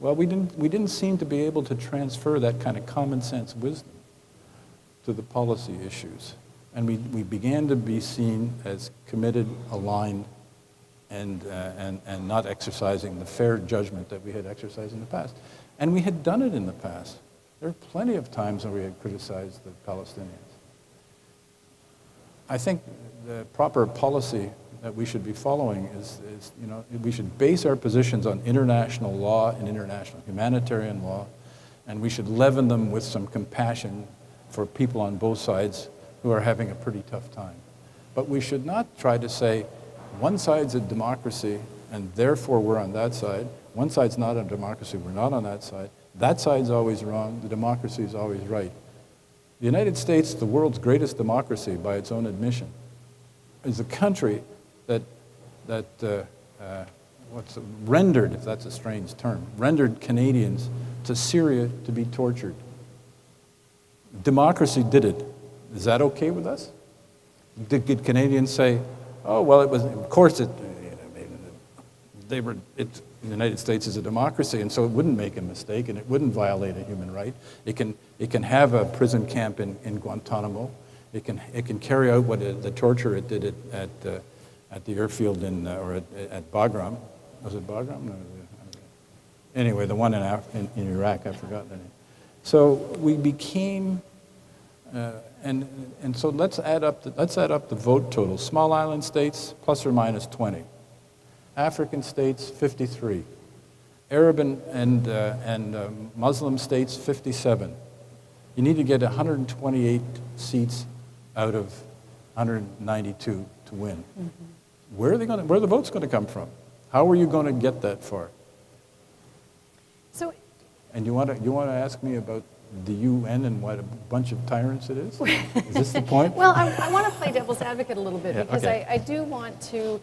Well, we didn't seem to be able to transfer that kind of common sense wisdom to the policy issues. And we began to be seen as committed, aligned, and not exercising the fair judgment that we had exercised in the past. And we had done it in the past. There are plenty of times when we had criticized the Palestinians. I think the proper policy that we should be following is we should base our positions on international law and international humanitarian law, and we should leaven them with some compassion for people on both sides who are having a pretty tough time. But we should not try to say, one side's a democracy, and therefore we're on that side. One side's not a democracy, we're not on that side. That side's always wrong, the democracy is always right. The United States, the world's greatest democracy by its own admission, is a country that rendered, if that's a strange term, rendered Canadians to Syria to be tortured. Democracy did it. Is that okay with us? Did Canadians say, oh, well, it was, of course, the United States is a democracy, and so it wouldn't make a mistake, and it wouldn't violate a human right. It can have a prison camp in Guantanamo. It can carry out the torture it did at the airfield or at Bagram. Was it Bagram? No. Anyway, the one in Iraq, I've forgotten the name. So we became, and so let's add up the vote total. Small island states, plus or minus 20. African states, 53. Arab and Muslim states, 57. You need to get 128 seats out of 192 to win. Mm-hmm. Where are the votes going to come from? How are you going to get that far? So, and you want to ask me about the UN and what a bunch of tyrants it is? Is this the point? Well, I want to play devil's advocate a little bit, yeah, because okay. I do want to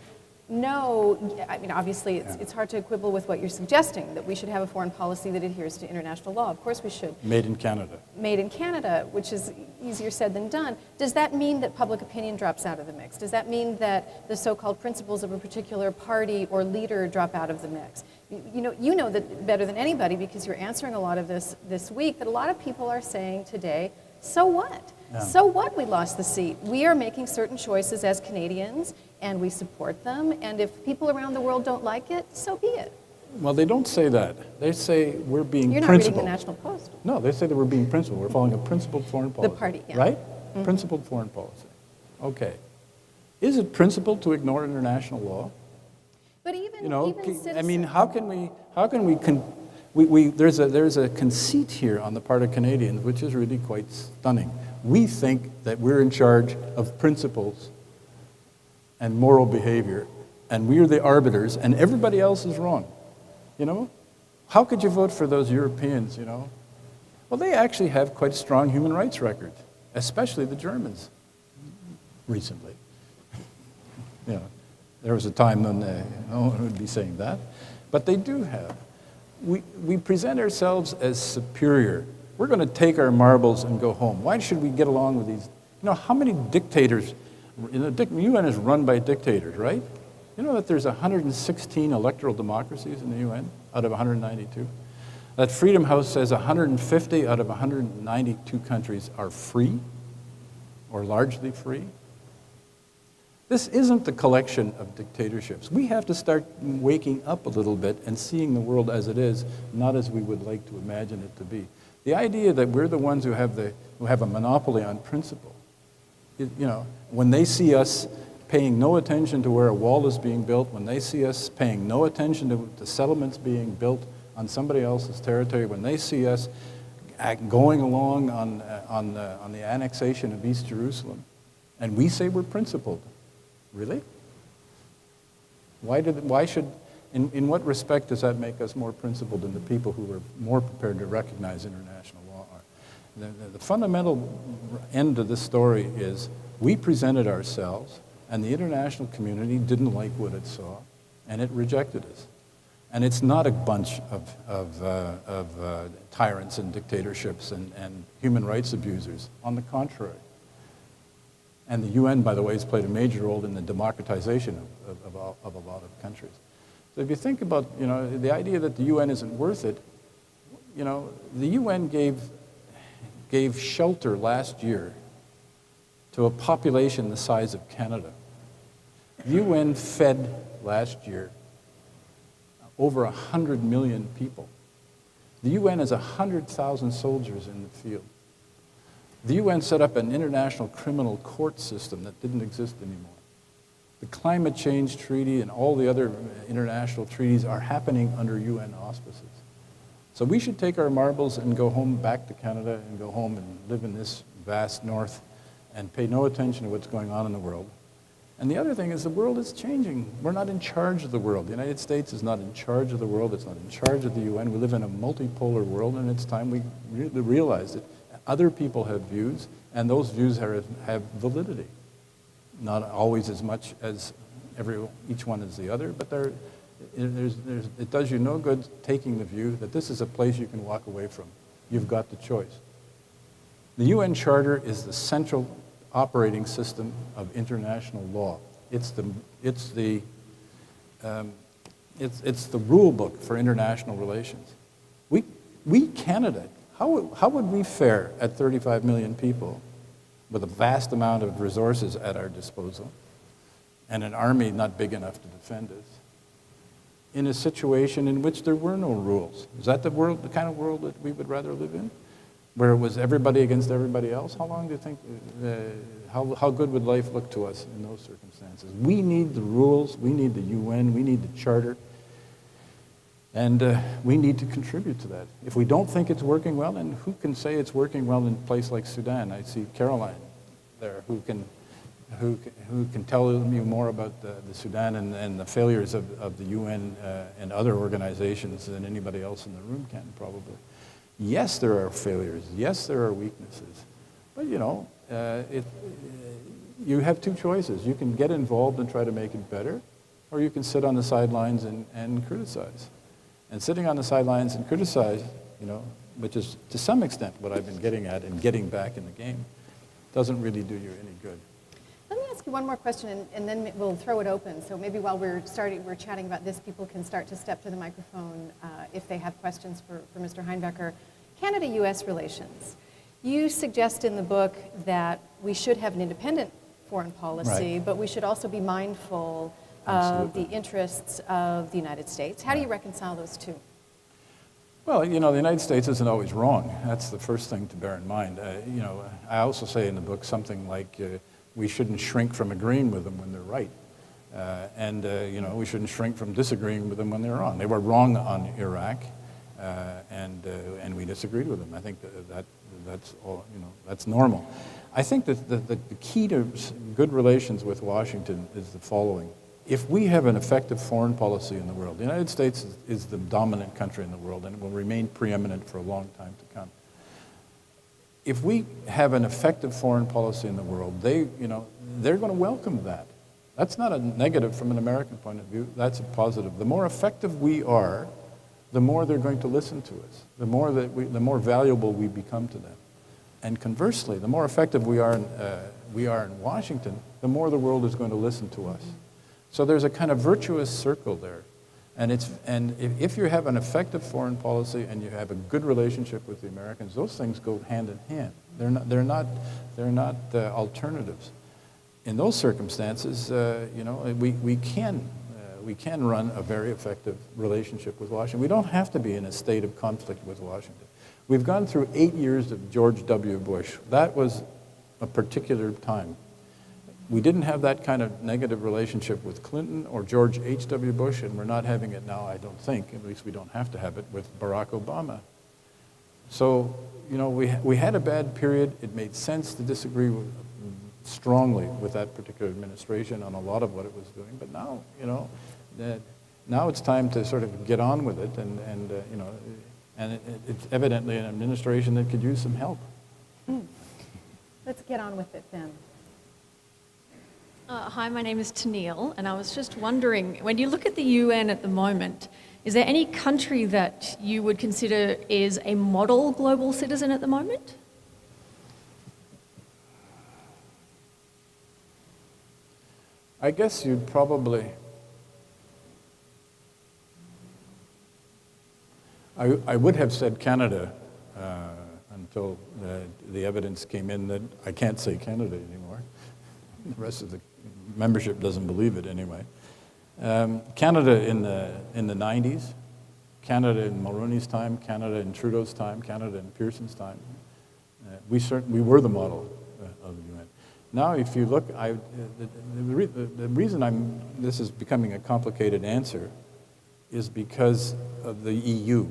No, I mean, obviously, it's hard to quibble with what you're suggesting, that we should have a foreign policy that adheres to international law. Of course we should. Made in Canada. Made in Canada, which is easier said than done. Does that mean that public opinion drops out of the mix? Does that mean that the so-called principles of a particular party or leader drop out of the mix? You know that better than anybody, because you're answering a lot of this week, that a lot of people are saying today, so what? Yeah. So what we lost the seat? We are making certain choices as Canadians, and we support them, and if people around the world don't like it, so be it. Well, they don't say that. They say we're being You're not principled. reading the National Post. No, they say that we're being principled. We're following a principled foreign policy. The party, yeah. Right? Mm-hmm. Principled foreign policy. Okay. Is it principled to ignore international law? But even I mean, how can we there's a conceit here on the part of Canadians which is really quite stunning. We think that we're in charge of principles and moral behavior, and we're the arbiters, and everybody else is wrong. You know? How could you vote for those Europeans, you know? Well, they actually have quite a strong human rights record, especially the Germans, recently. You know, there was a time when no one would be saying that, but they do have. We present ourselves as superior. We're going to take our marbles and go home. Why should we get along with these? You know, how many dictators? The UN is run by dictators, right? You know that there's 116 electoral democracies in the UN out of 192? That Freedom House says 150 out of 192 countries are free or largely free. This isn't the collection of dictatorships. We have to start waking up a little bit and seeing the world as it is, not as we would like to imagine it to be. The idea that we're the ones who have a monopoly on principle, you know, when they see us paying no attention to where a wall is being built, when they see us paying no attention to the settlements being built on somebody else's territory, when they see us going along on the annexation of East Jerusalem, and we say we're principled. Really? In what respect does that make us more principled than the people who are more prepared to recognize international law are? The fundamental end of this story is we presented ourselves, and the international community didn't like what it saw, and it rejected us. And it's not a bunch of tyrants and dictatorships and human rights abusers. On the contrary. And the UN, by the way, has played a major role in the democratization of a lot of countries. So if you think about, you know, the idea that the UN isn't worth it, you know, the UN gave shelter last year to a population the size of Canada. The UN fed last year over 100 million people. The UN has 100,000 soldiers in the field. The UN set up an international criminal court system that didn't exist anymore. The climate change treaty and all the other international treaties are happening under UN auspices. So we should take our marbles and go home back to Canada and go home and live in this vast north and pay no attention to what's going on in the world. And the other thing is the world is changing. We're not in charge of the world. The United States is not in charge of the world. It's not in charge of the UN. We live in a multipolar world, and it's time we realize that other people have views, and those views have validity. Not always as much as each one as the other, but it does you no good taking the view that this is a place you can walk away from. You've got the choice. The UN Charter is the central operating system of international law. It's the rule book for international relations. We Canada, how would we fare at 35 million people with a vast amount of resources at our disposal and an army not big enough to defend us in a situation in which there were no rules? Is that the kind of world that we would rather live in? Where it was everybody against everybody else? How long do you think, how good would life look to us in those circumstances? We need the rules, we need the UN, we need the Charter, and we need to contribute to that. If we don't think it's working well, then who can say it's working well in a place like Sudan? I see Caroline there, who can tell you more about the Sudan and the failures of the UN and other organizations than anybody else in the room can, probably. Yes, there are failures. Yes, there are weaknesses. But, you know, you have two choices. You can get involved and try to make it better, or you can sit on the sidelines and criticize. And sitting on the sidelines and criticize, which is to some extent what I've been getting at and getting back in the game, doesn't really do you any good. Let me ask you one more question, and then we'll throw it open. So maybe while we're chatting about this, people can start to step to the microphone if they have questions for Mr. Heinbecker. Canada-U.S. relations. You suggest in the book that we should have an independent foreign policy, right, but we should also be mindful Absolutely. of the interests of the United States. How do you reconcile those two? Well, the United States isn't always wrong. That's the first thing to bear in mind. I also say in the book something like we shouldn't shrink from agreeing with them when they're right. We shouldn't shrink from disagreeing with them when they're wrong. They were wrong on Iraq, and we disagreed with them. I think that's all, that's normal. I think that the key to good relations with Washington is the following. If we have an effective foreign policy in the world, the United States is the dominant country in the world, and it will remain preeminent for a long time to come. If we have an effective foreign policy in the world, they're going to welcome that. That's not a negative from an American point of view. That's a positive. The more effective we are, the more they're going to listen to us. The more valuable we become to them. And conversely, the more effective we are in Washington, the more the world is going to listen to us. So there's a kind of virtuous circle there. And if you have an effective foreign policy and you have a good relationship with the Americans, those things go hand in hand. They're not alternatives. In those circumstances, we can run a very effective relationship with Washington. We don't have to be in a state of conflict with Washington. We've gone through 8 years of George W. Bush. That was a particular time. We didn't have that kind of negative relationship with Clinton or George H.W. Bush, and we're not having it now, I don't think, at least we don't have to have it, with Barack Obama. So, we had a bad period. It made sense to disagree strongly with that particular administration on a lot of what it was doing. But now, now it's time to sort of get on with it, and it's evidently an administration that could use some help. Let's get on with it then. Hi, my name is Tennille, and I was just wondering, when you look at the UN at the moment, is there any country that you would consider is a model global citizen at the moment? I guess you'd probably... I would have said Canada until the evidence came in that I can't say Canada anymore. The rest of the membership doesn't believe it anyway. Canada in the 90s, Canada in Mulroney's time, Canada in Trudeau's time, Canada in Pearson's time. We were the model of the UN. Now, if you look, the reason this is becoming a complicated answer is because of the EU,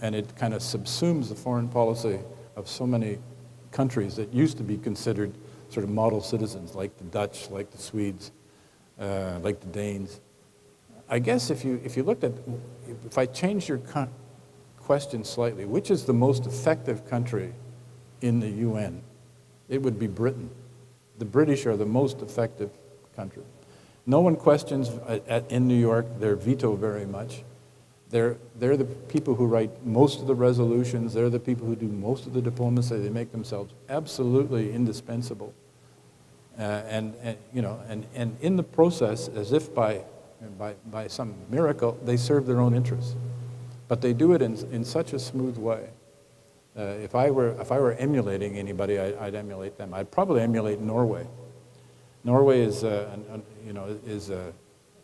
and it kind of subsumes the foreign policy of so many countries that used to be considered sort of model citizens, like the Dutch, like the Swedes, like the Danes. I guess if you looked at, if I changed your question slightly, which is the most effective country in the UN, it would be Britain. The British are the most effective country. No one questions in New York their veto very much. They're the people who write most of the resolutions. They're the people who do most of the diplomacy. They make themselves absolutely indispensable. And in the process, as if by some miracle, they serve their own interests. But they do it in such a smooth way. If I were emulating anybody, I'd emulate them. I'd probably emulate Norway. Norway is a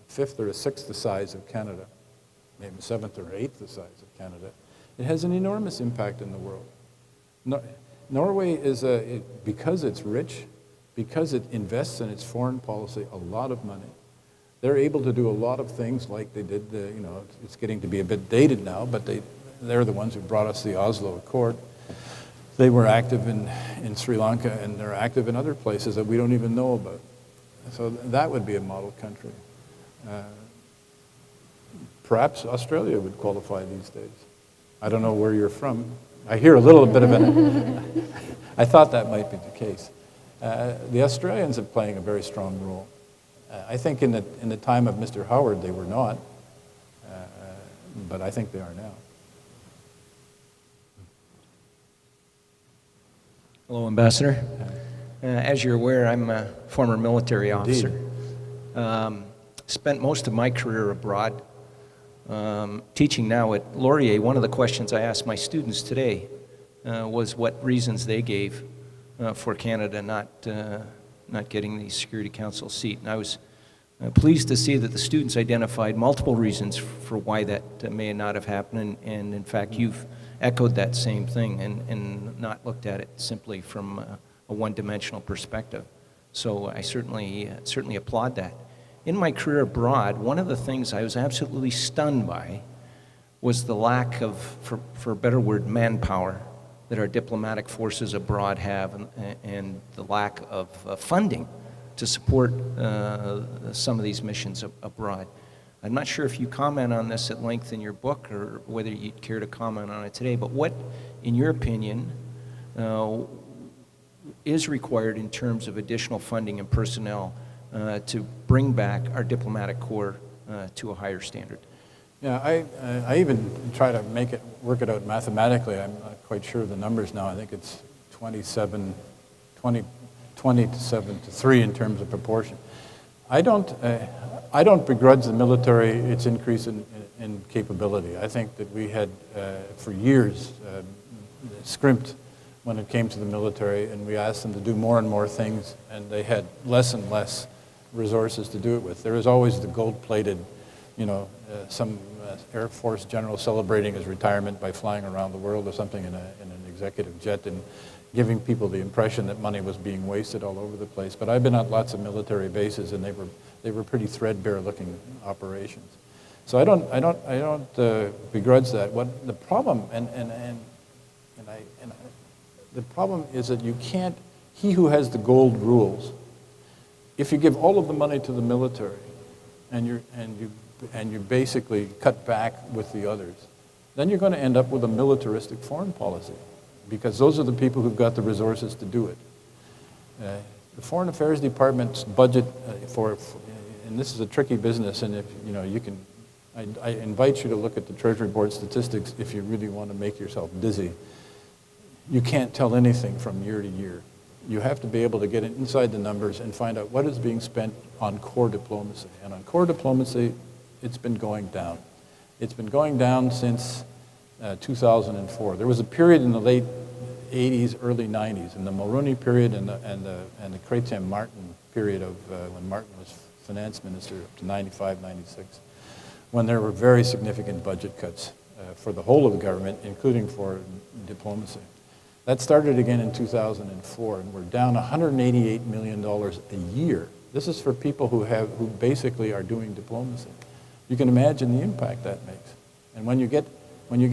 fifth or a sixth the size of Canada, maybe seventh or eighth the size of Canada. It has an enormous impact in the world. Norway is because it's rich, because it invests in its foreign policy a lot of money. They're able to do a lot of things like they did. It's getting to be a bit dated now, but they're the ones who brought us the Oslo Accord. They were active in Sri Lanka, and they're active in other places that we don't even know about. So that would be a model country. Perhaps Australia would qualify these days. I don't know where you're from. I hear a little bit of it. I thought that might be the case. The Australians are playing a very strong role. I think in the time of Mr. Howard, they were not, but I think they are now. Hello, Ambassador. As you're aware, I'm a former military officer. Spent most of my career abroad. Teaching now at Laurier, one of the questions I asked my students today was what reasons they gave for Canada not getting the Security Council seat. And I was pleased to see that the students identified multiple reasons for why that may not have happened, and in fact you've echoed that same thing and not looked at it simply from a one-dimensional perspective. So I certainly applaud that. In my career abroad, one of the things I was absolutely stunned by was the lack of, for a better word, manpower that our diplomatic forces abroad have, and the lack of funding to support some of these missions abroad. I'm not sure if you comment on this at length in your book or whether you'd care to comment on it today, but what, in your opinion, is required in terms of additional funding and personnel to bring back our diplomatic corps to a higher standard? Yeah, I even try to work it out mathematically. I'm not quite sure of the numbers now. I think it's 27 to 7 to 3 in terms of proportion. I don't begrudge the military its increase in capability. I think that we had, for years, scrimped when it came to the military, and we asked them to do more and more things, and they had less and less resources to do it with. There was always the gold-plated, some Air Force general celebrating his retirement by flying around the world or something in an executive jet and giving people the impression that money was being wasted all over the place. But I've been at lots of military bases, and they were pretty threadbare-looking operations. So I don't begrudge that. What the problem the problem is that you can't. He who has the gold rules. If you give all of the money to the military, and you basically cut back with the others, then you're going to end up with a militaristic foreign policy, because those are the people who've got the resources to do it. The Foreign Affairs Department's budget and this is a tricky business, and if you can, I invite you to look at the Treasury Board statistics if you really want to make yourself dizzy. You can't tell anything from year to year. You have to be able to get inside the numbers and find out what is being spent on core diplomacy. And on core diplomacy, it's been going down. It's been going down since 2004. There was a period in the late 80s, early 90s, in the Mulroney period and the Chrétien Martin period of when Martin was finance minister up to 95, 96, when there were very significant budget cuts for the whole of the government, including for diplomacy. That started again in 2004, and we're down $188 million a year. This is for people who basically are doing diplomacy. You can imagine the impact that makes. And when you get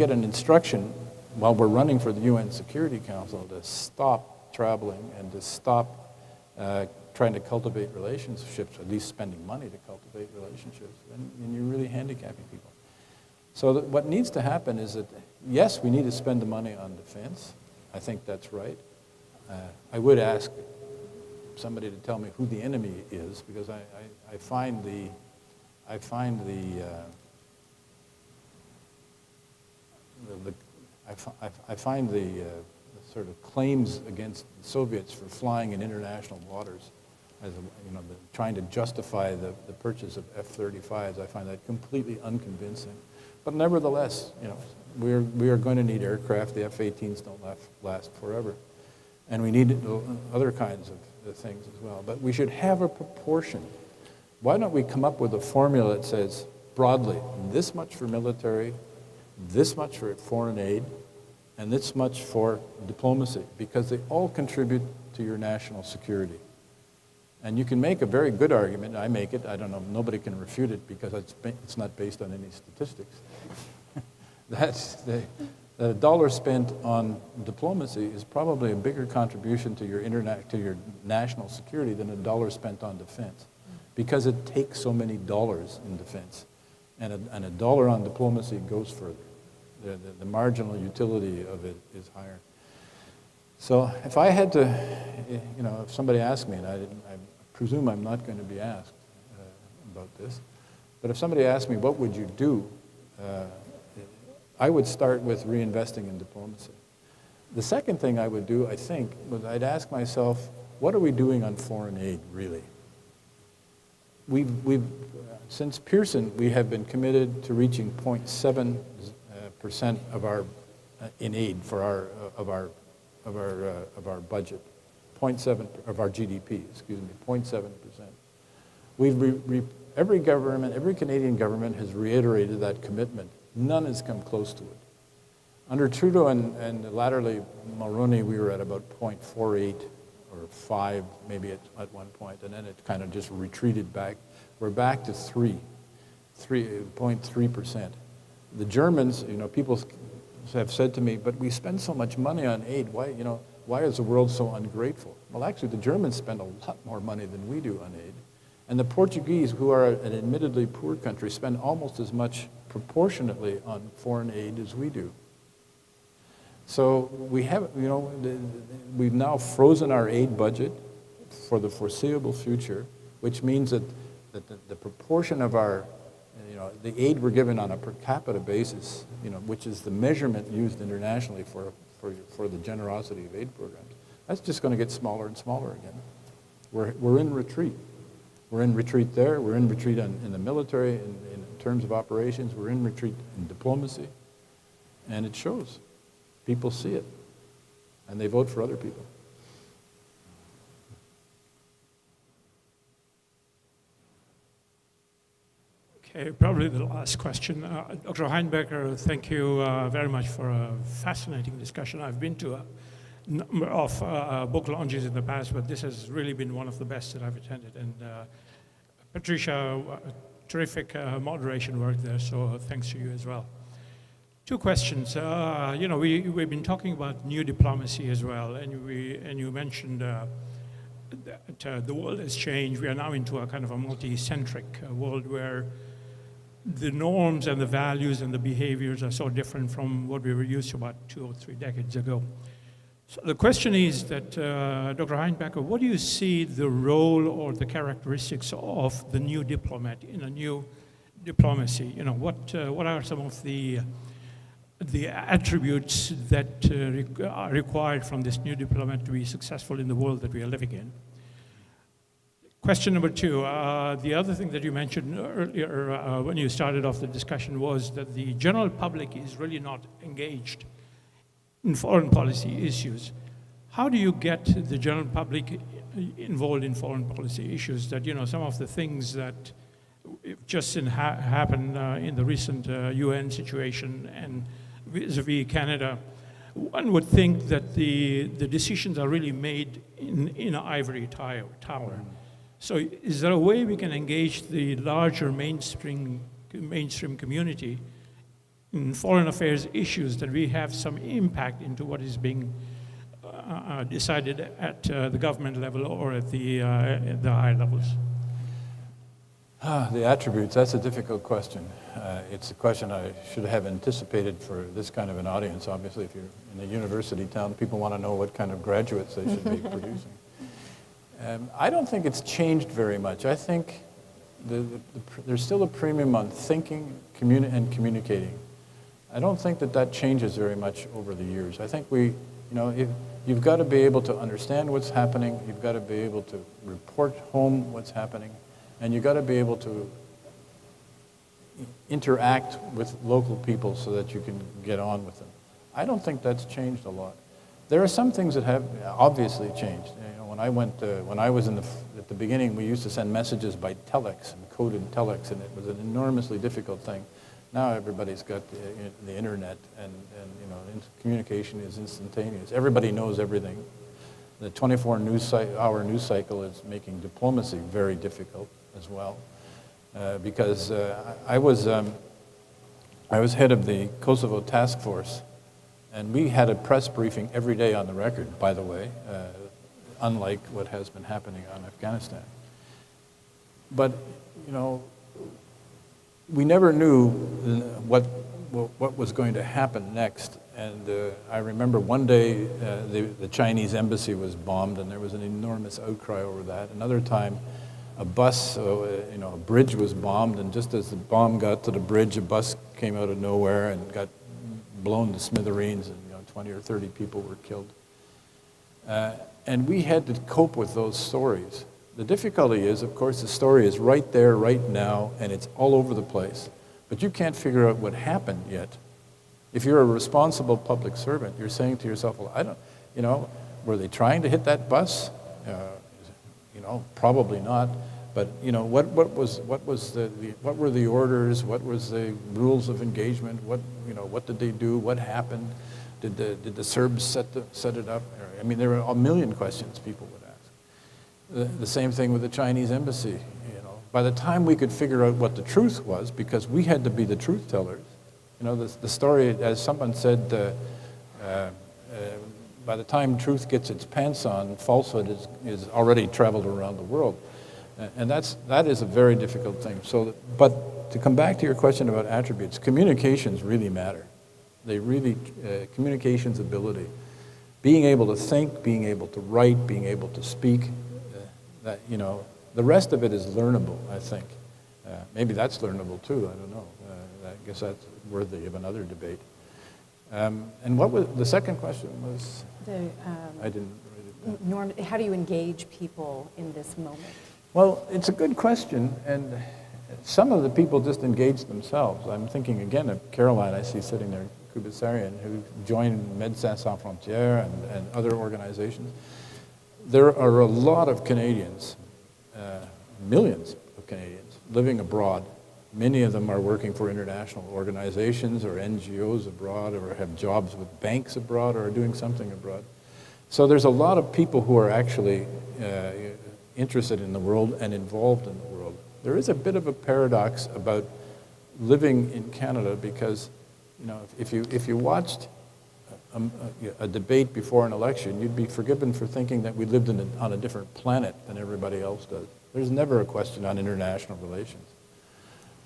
an instruction while we're running for the UN Security Council to stop traveling and to stop trying to cultivate relationships, at least spending money to cultivate relationships, then you're really handicapping people. So what needs to happen is that, yes, we need to spend the money on defense. I think that's right. I would ask somebody to tell me who the enemy is, because I find the sort of claims against the Soviets for flying in international waters, as trying to justify the purchase of F-35s. I find that completely unconvincing. But nevertheless, we are going to need aircraft. The F-18s don't last forever, and we need other kinds of things as well. But we should have a proportion. Why don't we come up with a formula that says broadly, this much for military, this much for foreign aid, and this much for diplomacy, because they all contribute to your national security. And you can make a very good argument. I make it. I don't know. Nobody can refute it because it's not based on any statistics. That a dollar spent on diplomacy is probably a bigger contribution to your national security than a dollar spent on defense, because it takes so many dollars in defense, and a dollar on diplomacy goes further. The marginal utility of it is higher. So if I had to, if somebody asked me, and I presume I'm not going to be asked, about this. But if somebody asked me, what would you do? I would start with reinvesting in diplomacy. The second thing I would do, I think, was I'd ask myself, what are we doing on foreign aid, really? Since Pearson, we have been committed to reaching 0.7% of our in aid for our budget, 0.7 of our GDP, excuse me, 0.7%. Every government, every Canadian government has reiterated that commitment. None has come close to it. Under Trudeau and latterly Mulroney, we were at about 0.48 or 5 maybe at one point, and then it kind of just retreated back. We're back to 0.3%. The Germans, people have said to me, but we spend so much money on aid. Why is the world so ungrateful? Well, actually, the Germans spend a lot more money than we do on aid. And the Portuguese, who are an admittedly poor country, spend almost as much proportionately on foreign aid as we do. So we have, we've now frozen our aid budget for the foreseeable future, which means that the proportion of our, the aid we're given on a per capita basis, which is the measurement used internationally for the generosity of aid programs, that's just going to get smaller and smaller again. We're in retreat. We're in retreat there. We're in retreat in the military, in terms of operations. We're in retreat in diplomacy. And it shows. People see it. And they vote for other people. Okay, probably the last question. Dr. Heinbecker, thank you very much for a fascinating discussion. I've been to a number of book launches in the past, but this has really been one of the best that I've attended. And Patricia, terrific moderation work there, so thanks to you as well. Two questions. We've been talking about new diplomacy as well, and you mentioned that the world has changed. We are now into a kind of a multi-centric world where the norms and the values and the behaviors are so different from what we were used to about 2 or 3 decades ago. So the question is that, Dr. Heinbecker, what do you see the role or the characteristics of the new diplomat in a new diplomacy? What are some of the attributes that are required from this new diplomat to be successful in the world that we are living in? Question number 2, the other thing that you mentioned earlier when you started off the discussion was that the general public is really not engaged in foreign policy issues. How do you get the general public involved in foreign policy issues? That, some of the things that just happened in the recent UN situation and vis-a-vis Canada, one would think that the decisions are really made in an ivory tower. So is there a way we can engage the larger mainstream community in foreign affairs issues that we have some impact into what is being decided at the government level or at the higher levels? The attributes, that's a difficult question. It's a question I should have anticipated for this kind of an audience. Obviously, if you're in a university town, people want to know what kind of graduates they should be producing. I don't think it's changed very much. I think there's still a premium on thinking and communicating. I don't think that changes very much over the years. I think you've got to be able to understand what's happening. You've got to be able to report home what's happening. And you've got to be able to interact with local people so that you can get on with them. I don't think that's changed a lot. There are some things that have obviously changed. When I was at the beginning, we used to send messages by telex and coded telex, and it was an enormously difficult thing. Now everybody's got the internet, and communication is instantaneous. Everybody knows everything. The 24-hour news cycle is making diplomacy very difficult as well, because I was head of the Kosovo task force, and we had a press briefing every day on the record, by the way, unlike what has been happening on Afghanistan. But, we never knew what was going to happen next. And I remember one day the Chinese embassy was bombed, and there was an enormous outcry over that. Another time, a bus, a bridge was bombed, and just as the bomb got to the bridge, a bus came out of nowhere and got blown to smithereens, and 20 or 30 people were killed. And we had to cope with those stories. The difficulty is, of course, the story is right there, right now, and it's all over the place. But you can't figure out what happened yet. If you're a responsible public servant, you're saying to yourself, well, I don't, were they trying to hit that bus? Probably not. But what were the orders? What was the rules of engagement? What did they do? What happened? Did the Serbs set it up? I mean, there are a million questions people would ask. The same thing with the Chinese embassy. By the time we could figure out what the truth was, because we had to be the truth tellers. The story, as someone said, by the time truth gets its pants on, falsehood is already traveled around the world. And that is a very difficult thing. But to come back to your question about attributes, communications really matter. They really, communications ability. Being able to think, being able to write, being able to speak, the rest of it is learnable, I think. Maybe that's learnable too, I don't know. I guess that's worthy of another debate. And what was the second question was? I didn't write it down. Norm, how do you engage people in this moment? Well, it's a good question, and some of the people just engage themselves. I'm thinking again of Caroline, I see sitting there, QvesvesA, who joined Médecins Sans Frontières and other organizations. There are a lot of Canadians, millions of Canadians, living abroad. Many of them are working for international organizations or NGOs abroad, or have jobs with banks abroad, or are doing something abroad. So there's a lot of people who are actually interested in the world and involved in the world. There is a bit of a paradox about living in Canada, because if you watched a debate before an election, you'd be forgiven for thinking that we lived on a different planet than everybody else does. There's never a question on international relations.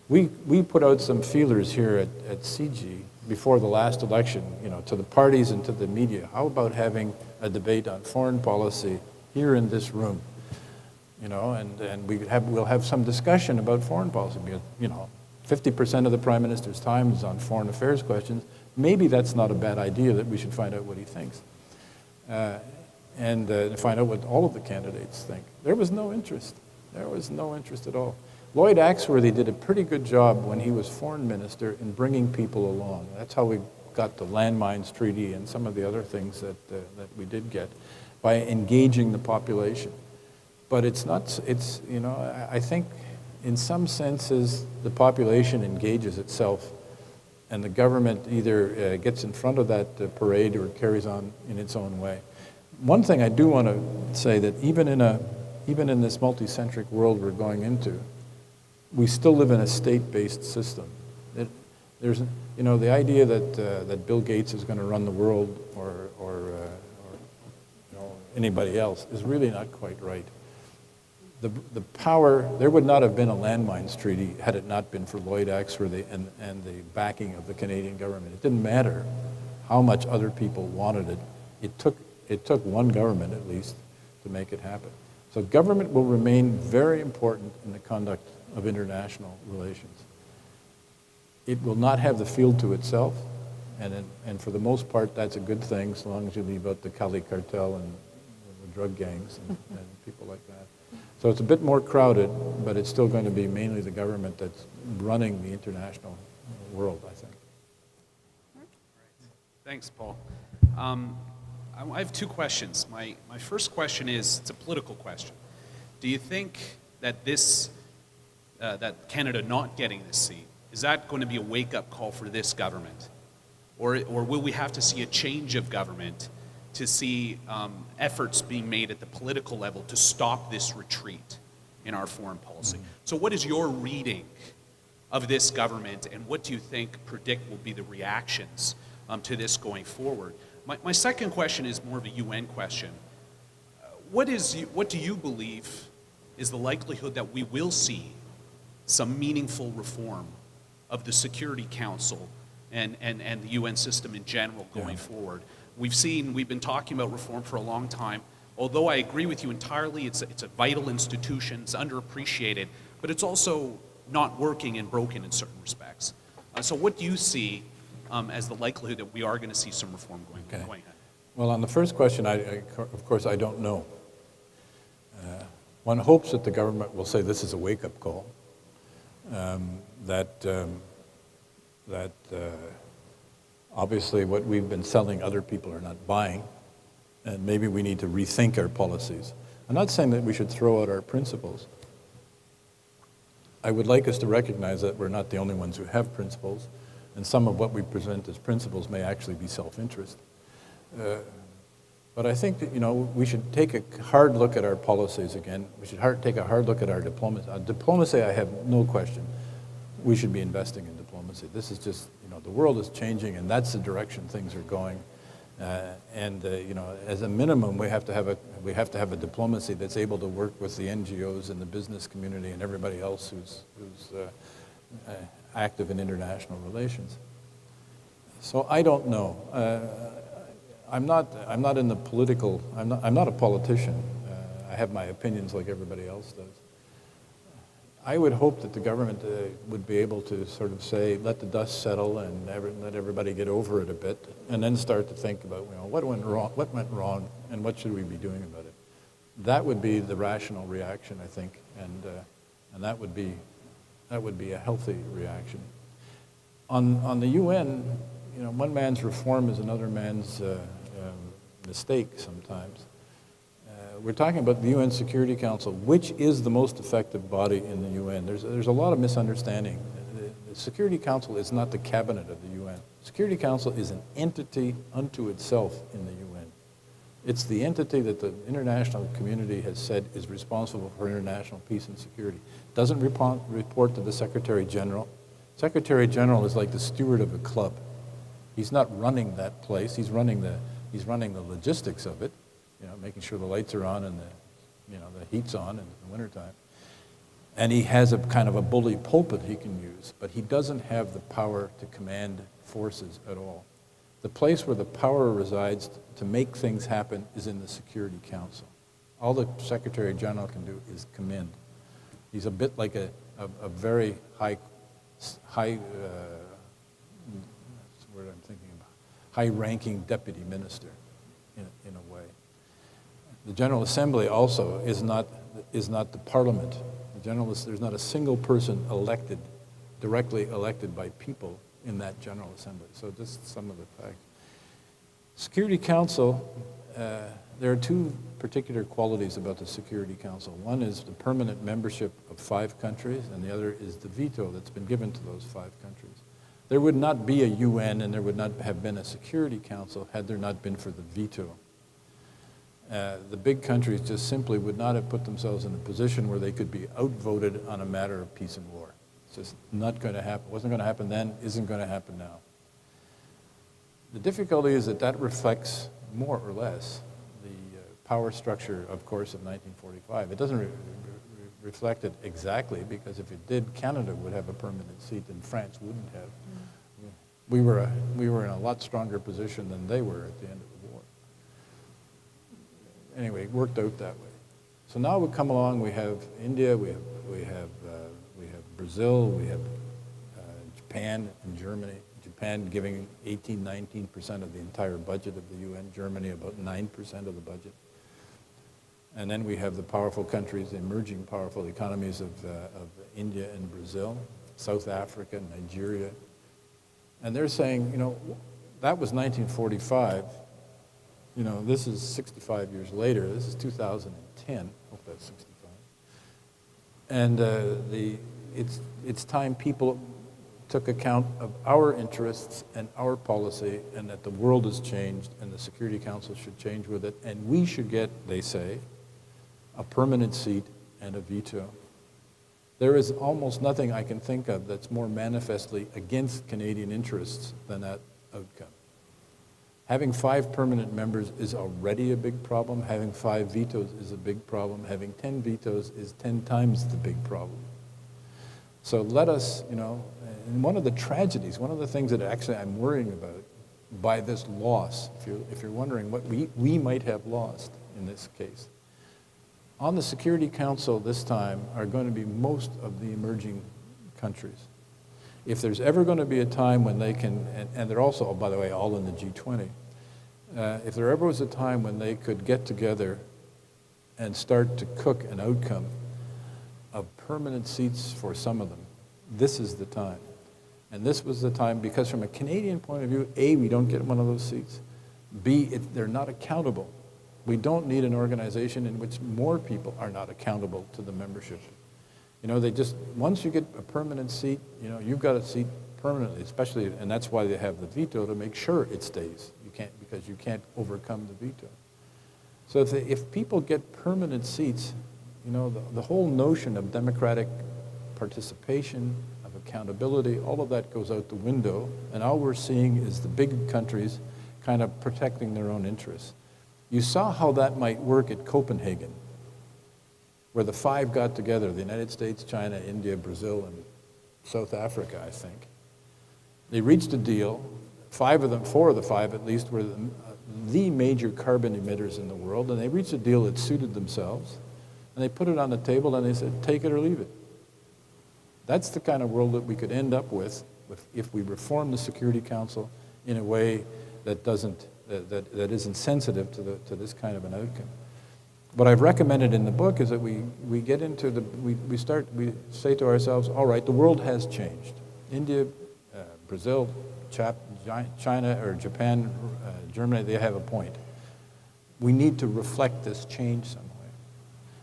We put out some feelers here at CG before the last election, to the parties and to the media. How about having a debate on foreign policy here in this room? And we'll have some discussion about foreign policy, because 50% of the Prime Minister's time is on foreign affairs questions. Maybe that's not a bad idea, that we should find out what he thinks, and find out what all of the candidates think. There was no interest. There was no interest at all. Lloyd Axworthy did a pretty good job when he was foreign minister in bringing people along. That's how we got the landmines treaty and some of the other things that we did get, by engaging the population. But it's not, I think in some senses the population engages itself, and the government either gets in front of that parade or carries on in its own way. One thing I do want to say, that even in this multi-centric world we're going into, we still live in a state-based system. There's, the idea that Bill Gates is going to run the world, or anybody else, is really not quite right. The power, there would not have been a landmines treaty had it not been for Lloyd Axworthy and the backing of the Canadian government. It didn't matter how much other people wanted it. It took one government, at least, to make it happen. So government will remain very important in the conduct of international relations. It will not have the field to itself, and for the most part, that's a good thing, as long as you leave out the Cali cartel and the drug gangs and people like that. So it's a bit more crowded, but it's still going to be mainly the government that's running the international world, I think. Thanks, Paul. I have two questions. My first question is, it's a political question. Do you think that that Canada not getting this seat, is that going to be a wake-up call for this government? Or will we have to see a change of government to see efforts being made at the political level to stop this retreat in our foreign policy? So what is your reading of this government, and what do you predict will be the reactions to this going forward? My second question is more of a UN question. What do you believe is the likelihood that we will see some meaningful reform of the Security Council and the UN system in general going forward? We've been talking about reform for a long time. although I agree with you entirely, it's a vital institution, it's underappreciated, but it's also not working and broken in certain respects. So what do you see as the likelihood that we are going to see some reform going ahead? Well, on the first question, of course, I don't know. One hopes that the government will say this is a wake-up call, that obviously what we've been selling other people are not buying, and maybe we need to rethink our policies. I'm not saying that we should throw out our principles. I would like us to recognize that we're not the only ones who have principles, and some of what we present as principles may actually be self-interest. But I think that, we should take a hard look at our policies again. We should take a hard look at our diplomacy. Diplomacy, I have no question. We should be investing in diplomacy. This is just, the world is changing, and that's the direction things are going. As a minimum, we have to have a diplomacy that's able to work with the NGOs and the business community and everybody else who's active in international relations. So I don't know. I'm not in the political. I'm not a politician. I have my opinions like everybody else does. I would hope that the government would be able to sort of say, let the dust settle and let everybody get over it a bit, and then start to think about, what went wrong, and what should we be doing about it. That would be the rational reaction, I think, and that would be a healthy reaction. On the UN, one man's reform is another man's mistake sometimes. We're talking about the UN Security Council, which is the most effective body in the UN. There's a lot of misunderstanding. The Security Council is not the cabinet of the UN. Security Council is an entity unto itself in the UN. It's the entity that the international community has said is responsible for international peace and security. Doesn't report to the Secretary General. Secretary General is like the steward of a club. He's not running that place. He's running the logistics of it. Making sure the lights are on and the heat's on in the wintertime. And he has a kind of a bully pulpit he can use, but he doesn't have the power to command forces at all. The place where the power resides to make things happen is in the Security Council. All the Secretary General can do is commend. He's a bit like a very high-ranking deputy minister in a way. The General Assembly also is not the Parliament. There's not a single person directly elected by people in that General Assembly. So just some of the facts. Security Council, there are two particular qualities about the Security Council. One is the permanent membership of 5 countries, and the other is the veto that's been given to those 5 countries. There would not be a UN and there would not have been a Security Council had there not been for the veto. The big countries just simply would not have put themselves in a position where they could be outvoted on a matter of peace and war. It's just not going to happen. Wasn't going to happen then, isn't going to happen now. The difficulty is that reflects more or less the power structure, of course, of 1945. It doesn't reflect it exactly, because if it did, Canada would have a permanent seat and France wouldn't have. We were in a lot stronger position than they were at the end of the war. Anyway, it worked out that way. So now we come along. We have India. We have Brazil. We have Japan and Germany. Japan giving 18-19% of the entire budget of the UN. Germany about 9% of the budget. And then we have the powerful countries, the emerging powerful economies of India and Brazil, South Africa, Nigeria. And they're saying, that was 1945. This is 65 years later. This is 2010. Hope that's 65. And it's time people took account of our interests and our policy, and that the world has changed, and the Security Council should change with it, and we should get, they say, a permanent seat and a veto. There is almost nothing I can think of that's more manifestly against Canadian interests than that outcome. Having 5 permanent members is already a big problem. Having 5 vetoes is a big problem. Having 10 vetoes is 10 times the big problem. So let us, and one of the tragedies, one of the things that actually I'm worrying about by this loss, if you're wondering what we might have lost, in this case. On the Security Council this time are going to be most of the emerging countries. If there's ever going to be a time when they can, and they're also, by the way, all in the G20, if there ever was a time when they could get together and start to cook an outcome of permanent seats for some of them, this is the time. And this was the time because from a Canadian point of view, A, we don't get one of those seats. B, they're not accountable. We don't need an organization in which more people are not accountable to the membership. You know, they just, once you get a permanent seat, you know, you've got a seat permanently, especially, and that's why they have the veto to make sure it stays. You can't, because you can't overcome the veto. So if people get permanent seats, you know, the whole notion of democratic participation, of accountability, all of that goes out the window, and all we're seeing is the big countries kind of protecting their own interests. You saw how that might work at Copenhagen, where the five got together, the United States, China, India, Brazil, and South Africa, I think. They reached a deal. Four of the five at least, were the major carbon emitters in the world, and they reached a deal that suited themselves, and they put it on the table and they said, take it or leave it. That's the kind of world that we could end up with if we reform the Security Council in a way that doesn't, that isn't sensitive to this kind of an outcome. What I've recommended in the book is that we get into we say to ourselves, all right, the world has changed. India, Brazil, China or Japan, Germany, they have a point. We need to reflect this change some way.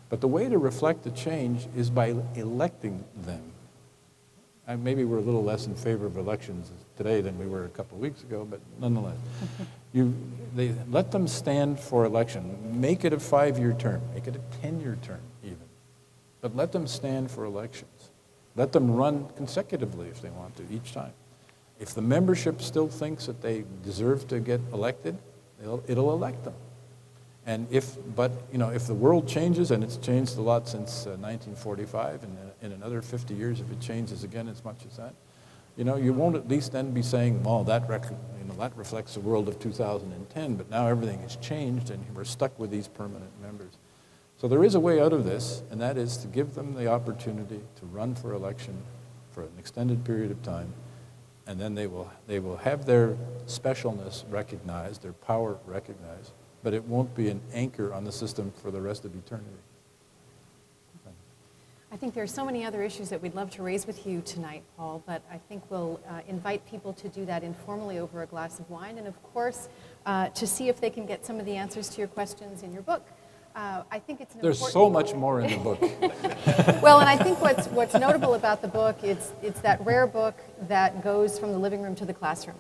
But the way to reflect the change is by electing them. And maybe we're a little less in favor of elections today than we were a couple of weeks ago, but nonetheless. They let them stand for election. Make it a 5-year term. Make it a 10-year term even. But let them stand for elections. Let them run consecutively if they want to each time. If the membership still thinks that they deserve to get elected, it'll elect them. And if the world changes, and it's changed a lot since 1945, and in another 50 years, if it changes again as much as that, you won't at least then be saying, well, that reflects the world of 2010, but now everything has changed, and we're stuck with these permanent members. So there is a way out of this, and that is to give them the opportunity to run for election for an extended period of time, and then they will have their specialness recognized, their power recognized, but it won't be an anchor on the system for the rest of eternity. I think there are so many other issues that we'd love to raise with you tonight, Paul, but I think we'll invite people to do that informally over a glass of wine, and of course, to see if they can get some of the answers to your questions in your book. I think it's There's so much more in the book. Well, and I think what's notable about the book, it's that rare book that goes from the living room to the classroom.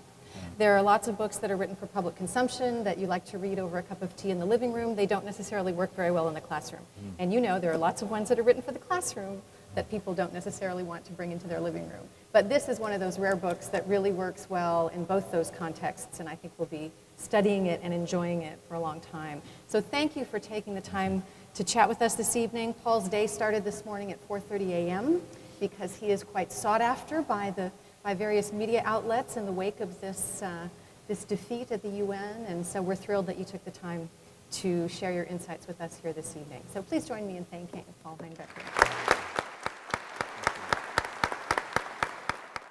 There are lots of books that are written for public consumption that you like to read over a cup of tea in the living room. They don't necessarily work very well in the classroom. And there are lots of ones that are written for the classroom that people don't necessarily want to bring into their living room. But this is one of those rare books that really works well in both those contexts, and I think we'll be studying it and enjoying it for a long time. So thank you for taking the time to chat with us this evening. Paul's day started this morning at 4:30 a.m. because he is quite sought after by various media outlets in the wake of this defeat at the UN, and so we're thrilled that you took the time to share your insights with us here this evening. So please join me in thanking Paul Heinbecker.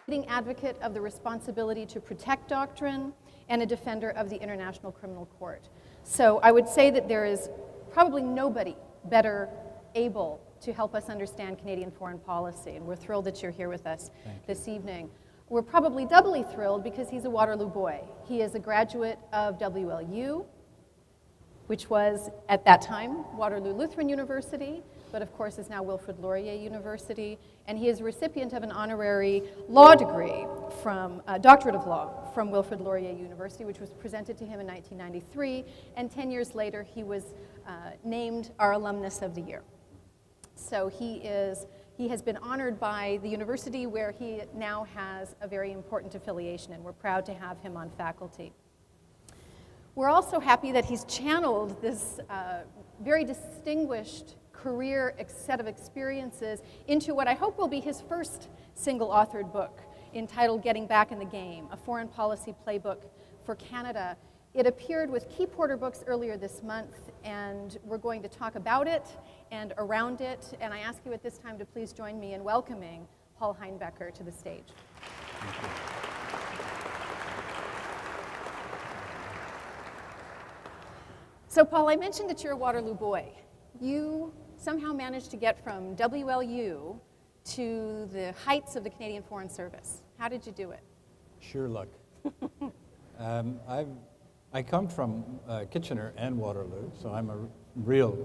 Leading advocate of the responsibility to protect doctrine and a defender of the International Criminal Court. So I would say that there is probably nobody better able to help us understand Canadian foreign policy, and we're thrilled that you're here with us this evening. We're probably doubly thrilled because he's a Waterloo boy. He is a graduate of WLU, which was, at that time, Waterloo Lutheran University, but of course is now Wilfrid Laurier University, and he is a recipient of an honorary law degree from, doctorate of law from Wilfrid Laurier University, which was presented to him in 1993, and 10 years later he was named our Alumnus of the Year. So he has been honored by the university where he now has a very important affiliation, and we're proud to have him on faculty. We're also happy that he's channeled this very distinguished career set of experiences into what I hope will be his first single-authored book entitled Getting Back in the Game, a foreign policy playbook for Canada. It appeared with Key Porter Books earlier this month, and we're going to talk about it and around it. And I ask you at this time to please join me in welcoming Paul Heinbecker to the stage. So, Paul, I mentioned that you're a Waterloo boy. You somehow managed to get from WLU to the heights of the Canadian Foreign Service. How did you do it? Sure luck. I come from Kitchener and Waterloo, so I'm a real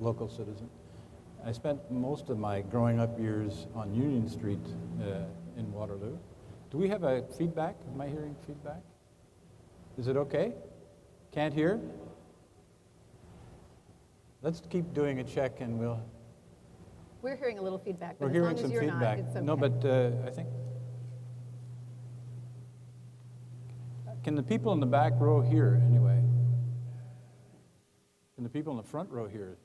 local citizen. I spent most of my growing up years on Union Street in Waterloo. Do we have a feedback? Am I hearing feedback? Is it okay? Can't hear? Let's keep doing a check and We're hearing a little feedback, but we're as hearing long as some you're feedback. not, it's okay. No, but I think. Can the people in the back row hear anyway? Can the people in the front row hear?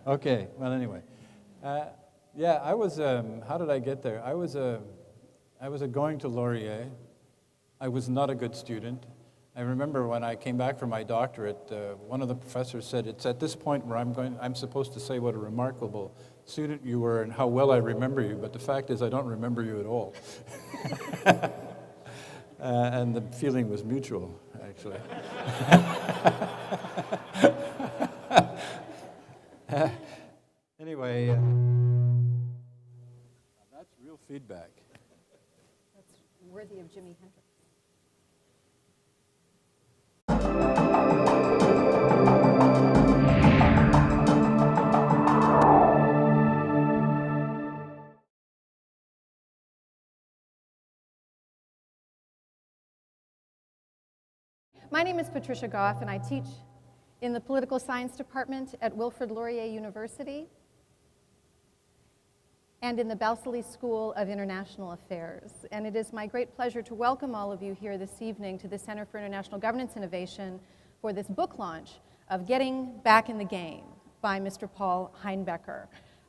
Okay, well, anyway. Yeah, I was, how did I get there? I was going to Laurier. I was not a good student. I remember when I came back from my doctorate, one of the professors said, it's at this point where I'm supposed to say what a remarkable student you were and how well I remember you, but the fact is I don't remember you at all. And the feeling was mutual, actually. Anyway, that's real feedback. That's worthy of Jimi Hendrix. My name is Patricia Goff, and I teach in the Political Science Department at Wilfrid Laurier University and in the Balsillie School of International Affairs. And it is my great pleasure to welcome all of you here this evening to the Center for International Governance Innovation for this book launch of Getting Back in the Game by Mr. Paul Heinbecker.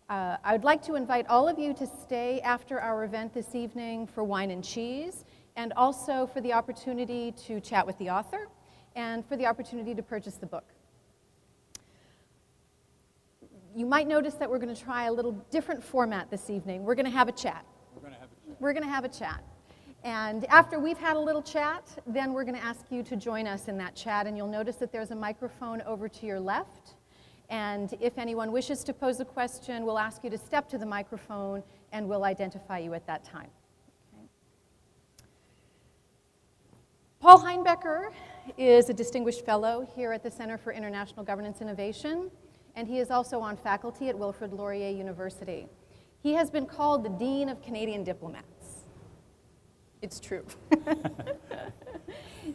I would like to invite all of you to stay after our event this evening for wine and cheese, and also for the opportunity to chat with the author and for the opportunity to purchase the book. You might notice that we're going to try a little different format this evening. We're going to have a chat. We're going to have a chat. And after we've had a little chat, then we're going to ask you to join us in that chat, and you'll notice that there's a microphone over to your left. And if anyone wishes to pose a question, we'll ask you to step to the microphone, and we'll identify you at that time. Okay. Paul Heinbecker is a distinguished fellow here at the Center for International Governance Innovation, and he is also on faculty at Wilfrid Laurier University. He has been called the Dean of Canadian Diplomats. It's true.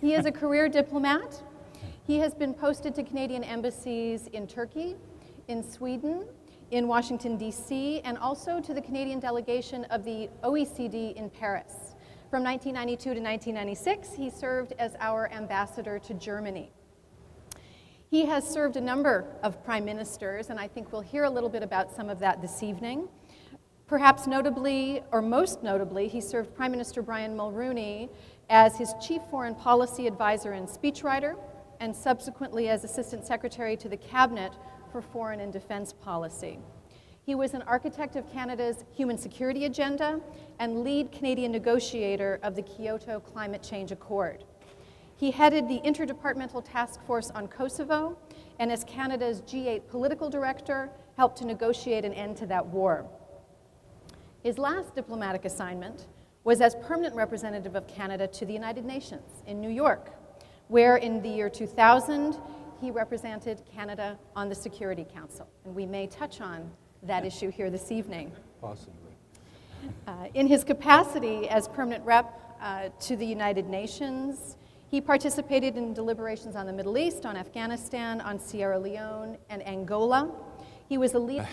He is a career diplomat. He has been posted to Canadian embassies in Turkey, in Sweden, in Washington, D.C., and also to the Canadian delegation of the OECD in Paris. From 1992 to 1996, he served as our ambassador to Germany. He has served a number of prime ministers, and I think we'll hear a little bit about some of that this evening. Perhaps notably, or most notably, he served Prime Minister Brian Mulroney as his chief foreign policy advisor and speechwriter, and subsequently as Assistant Secretary to the Cabinet for Foreign and Defense Policy. He was an architect of Canada's human security agenda and lead Canadian negotiator of the Kyoto Climate Change Accord. He headed the Interdepartmental Task Force on Kosovo, and as Canada's G8 political director, helped to negotiate an end to that war. His last diplomatic assignment was as permanent representative of Canada to the United Nations in New York, where in the year 2000, he represented Canada on the Security Council. And we may touch on that issue here this evening. Possibly. In his capacity as permanent rep to the United Nations, he participated in deliberations on the Middle East, on Afghanistan, on Sierra Leone, and Angola. He was a lead.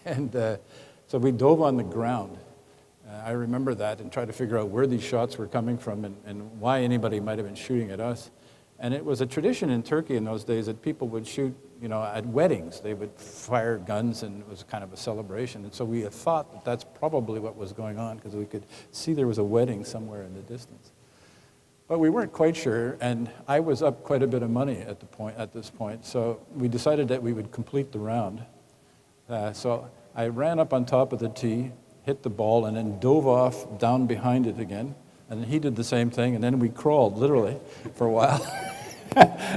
And so we dove on the ground. I remember that and tried to figure out where these shots were coming from and why anybody might have been shooting at us. And it was a tradition in Turkey in those days that people would shoot, at weddings. They would fire guns, and it was kind of a celebration. And so we had thought that that's probably what was going on, because we could see there was a wedding somewhere in the distance. But we weren't quite sure, and I was up quite a bit of money at this point, so we decided that we would complete the round. So I ran up on top of the tee, hit the ball, and then dove off down behind it again. And he did the same thing, and then we crawled, literally, for a while.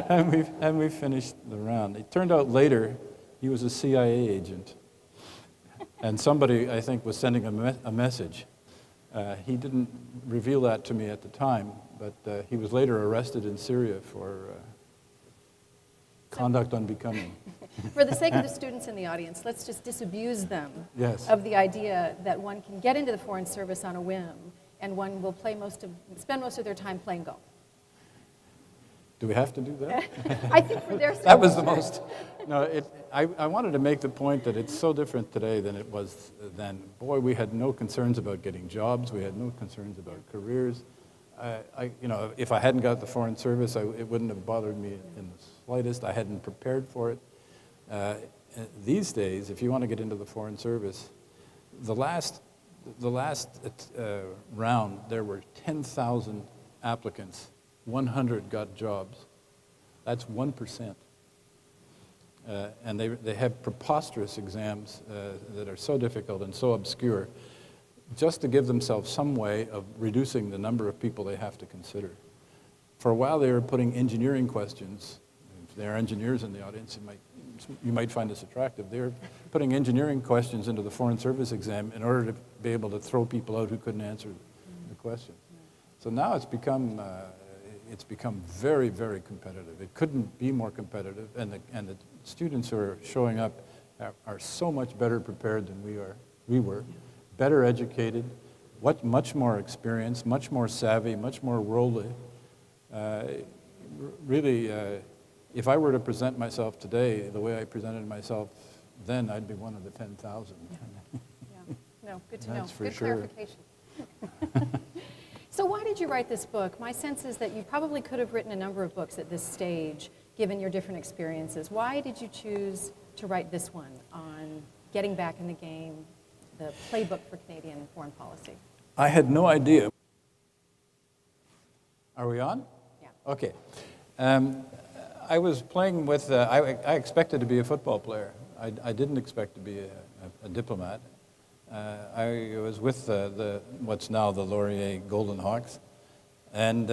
and we finished the round. It turned out later he was a CIA agent. And somebody, I think, was sending a message. He didn't reveal that to me at the time, but he was later arrested in Syria for conduct unbecoming. For the sake of the students in the audience, let's just disabuse them Yes. of the idea that one can get into the Foreign Service on a whim and one will spend most of their time playing golf. Do we have to do that? I think for their sake. That was the most. No, I wanted to make the point that it's so different today than it was then. Boy, we had no concerns about getting jobs. We had no concerns about careers. If I hadn't got the Foreign Service, it wouldn't have bothered me in the slightest. I hadn't prepared for it. These days, if you want to get into the Foreign Service, the last round, there were 10,000 applicants. 100 got jobs. That's 1%. And they have preposterous exams that are so difficult and so obscure, just to give themselves some way of reducing the number of people they have to consider. For a while, they were putting engineering questions. If there are engineers in the audience, you might find this attractive. They were putting engineering questions into the Foreign Service exam in order to be able to throw people out who couldn't answer the question. So now it's become very, very competitive. It couldn't be more competitive, and the students who are showing up are so much better prepared than we were, better educated, much more experienced, much more savvy, much more worldly. Really, if I were to present myself today the way I presented myself then, I'd be one of the 10,000. Yeah. No, good to know. That's for Good sure. clarification. So why did you write this book? My sense is that you probably could have written a number of books at this stage, given your different experiences. Why did you choose to write this one on getting back in the game, the playbook for Canadian foreign policy? I had no idea. Are we on? Yeah. Okay. I was playing with, I expected to be a football player. I didn't expect to be a diplomat. I was with what's now the Laurier Golden Hawks, and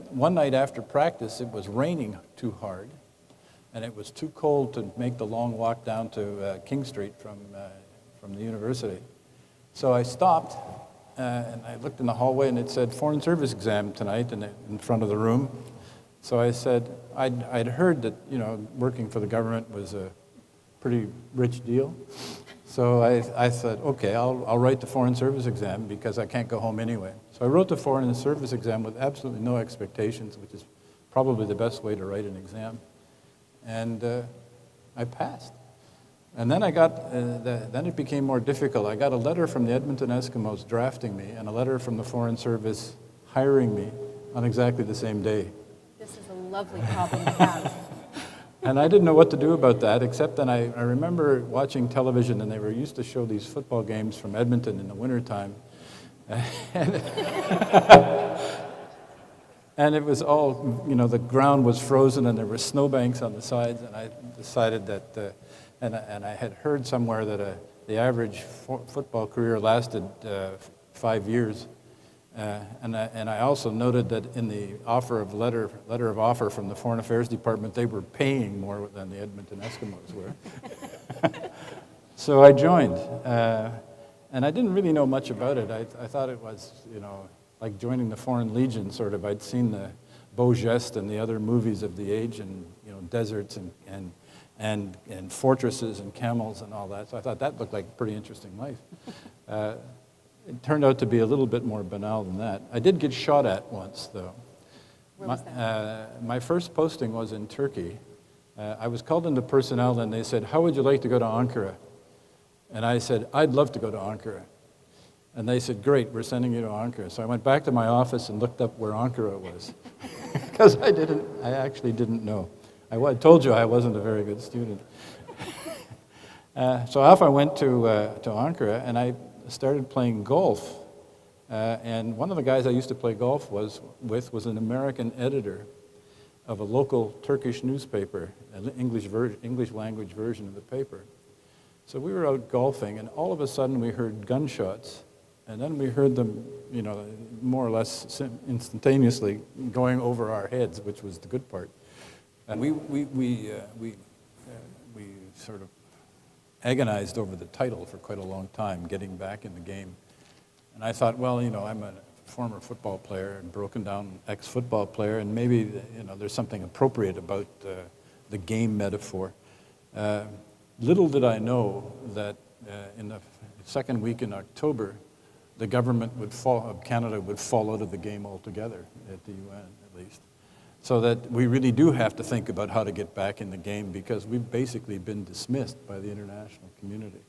one night after practice, it was raining too hard, and it was too cold to make the long walk down to King Street from the university. So I stopped, and I looked in the hallway, and it said Foreign Service exam tonight in front of the room. So I said, I'd heard that, working for the government was a pretty rich deal. So I thought, okay, I'll write the Foreign Service exam because I can't go home anyway. So I wrote the Foreign Service exam with absolutely no expectations, which is probably the best way to write an exam. And I passed. And then then it became more difficult. I got a letter from the Edmonton Eskimos drafting me and a letter from the Foreign Service hiring me on exactly the same day. This is a lovely problem to have. And I didn't know what to do about that, except that I remember watching television, and they were used to show these football games from Edmonton in the wintertime. And it was all, the ground was frozen, and there were snowbanks on the sides, and I decided that, and I had heard somewhere that the average football career lasted 5 years. And I also noted that in the letter of offer from the Foreign Affairs Department, they were paying more than the Edmonton Eskimos were. So I joined, and I didn't really know much about it. I thought it was, like joining the Foreign Legion, sort of. I'd seen the Beau Geste and the other movies of the age, and deserts and fortresses and camels and all that. So I thought that looked like a pretty interesting life. It turned out to be a little bit more banal than that. I did get shot at once, though. Where was that? My first posting was in Turkey. I was called into personnel, and they said, "How would you like to go to Ankara?" And I said, "I'd love to go to Ankara." And they said, "Great, we're sending you to Ankara." So I went back to my office and looked up where Ankara was, because I actually didn't know. I told you I wasn't a very good student. So off I went to Ankara, and I started playing golf And one of the guys I used to play golf with was an American editor of a local Turkish newspaper, an English language version of the paper. So we were out golfing, and all of a sudden we heard gunshots, and then we heard them, more or less instantaneously going over our heads, which was the good part. And we sort of agonized over the title for quite a long time, getting back in the game. And I thought, well, I'm a former football player and broken down ex-football player, and maybe, there's something appropriate about the game metaphor. Little did I know that in the second week in October, the government of Canada would fall out of the game altogether, at the UN at least. So that we really do have to think about how to get back in the game, because we've basically been dismissed by the international community.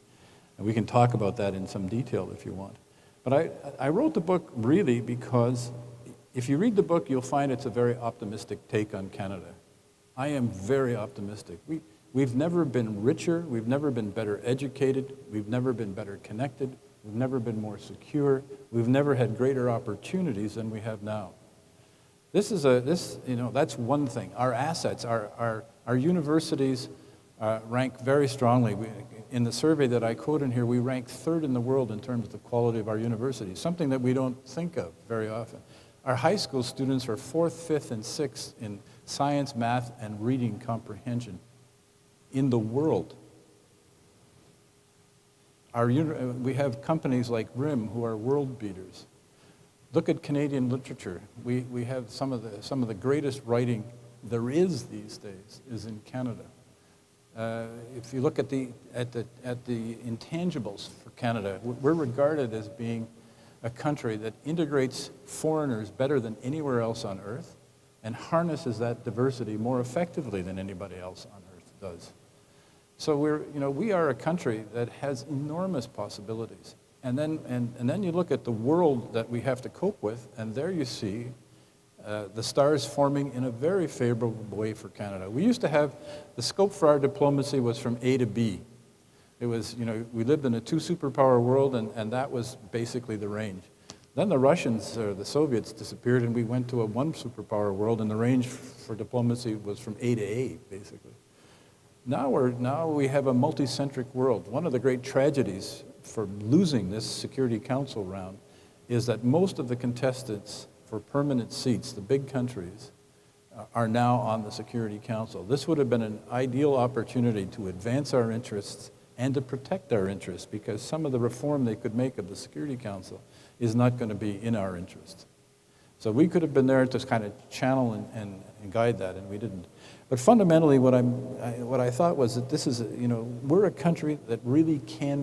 And we can talk about that in some detail if you want. But I wrote the book really because if you read the book, you'll find it's a very optimistic take on Canada. I am very optimistic. We've never been richer, we've never been better educated, we've never been better connected, we've never been more secure, we've never had greater opportunities than we have now. That's one thing. Our assets, our universities rank very strongly. In the survey that I quote in here, we rank third in the world in terms of the quality of our universities, something that we don't think of very often. Our high school students are 4th, 5th, and 6th in science, math, and reading comprehension in the world. We have companies like RIM who are world beaters. Look at Canadian literature. We have some of the greatest writing there is these days is in Canada. If you look at the intangibles for Canada, we're regarded as being a country that integrates foreigners better than anywhere else on earth and harnesses that diversity more effectively than anybody else on earth does. So we are a country that has enormous possibilities. And then you look at the world that we have to cope with, and there you see the stars forming in a very favorable way for Canada. We used to have, the scope for our diplomacy was from A to B. It was, we lived in a 2 superpower world, and that was basically the range. Then the Russians, or the Soviets, disappeared, and we went to a 1 superpower world, and the range for diplomacy was from A to A, basically. Now we have a multicentric world. One of the great tragedies for losing this Security Council round is that most of the contestants for permanent seats, the big countries, are now on the Security Council. This would have been an ideal opportunity to advance our interests and to protect our interests, because some of the reform they could make of the Security Council is not going to be in our interest. So we could have been there to kind of channel and guide that, and we didn't. But fundamentally, what I thought was that this is, we're a country that really can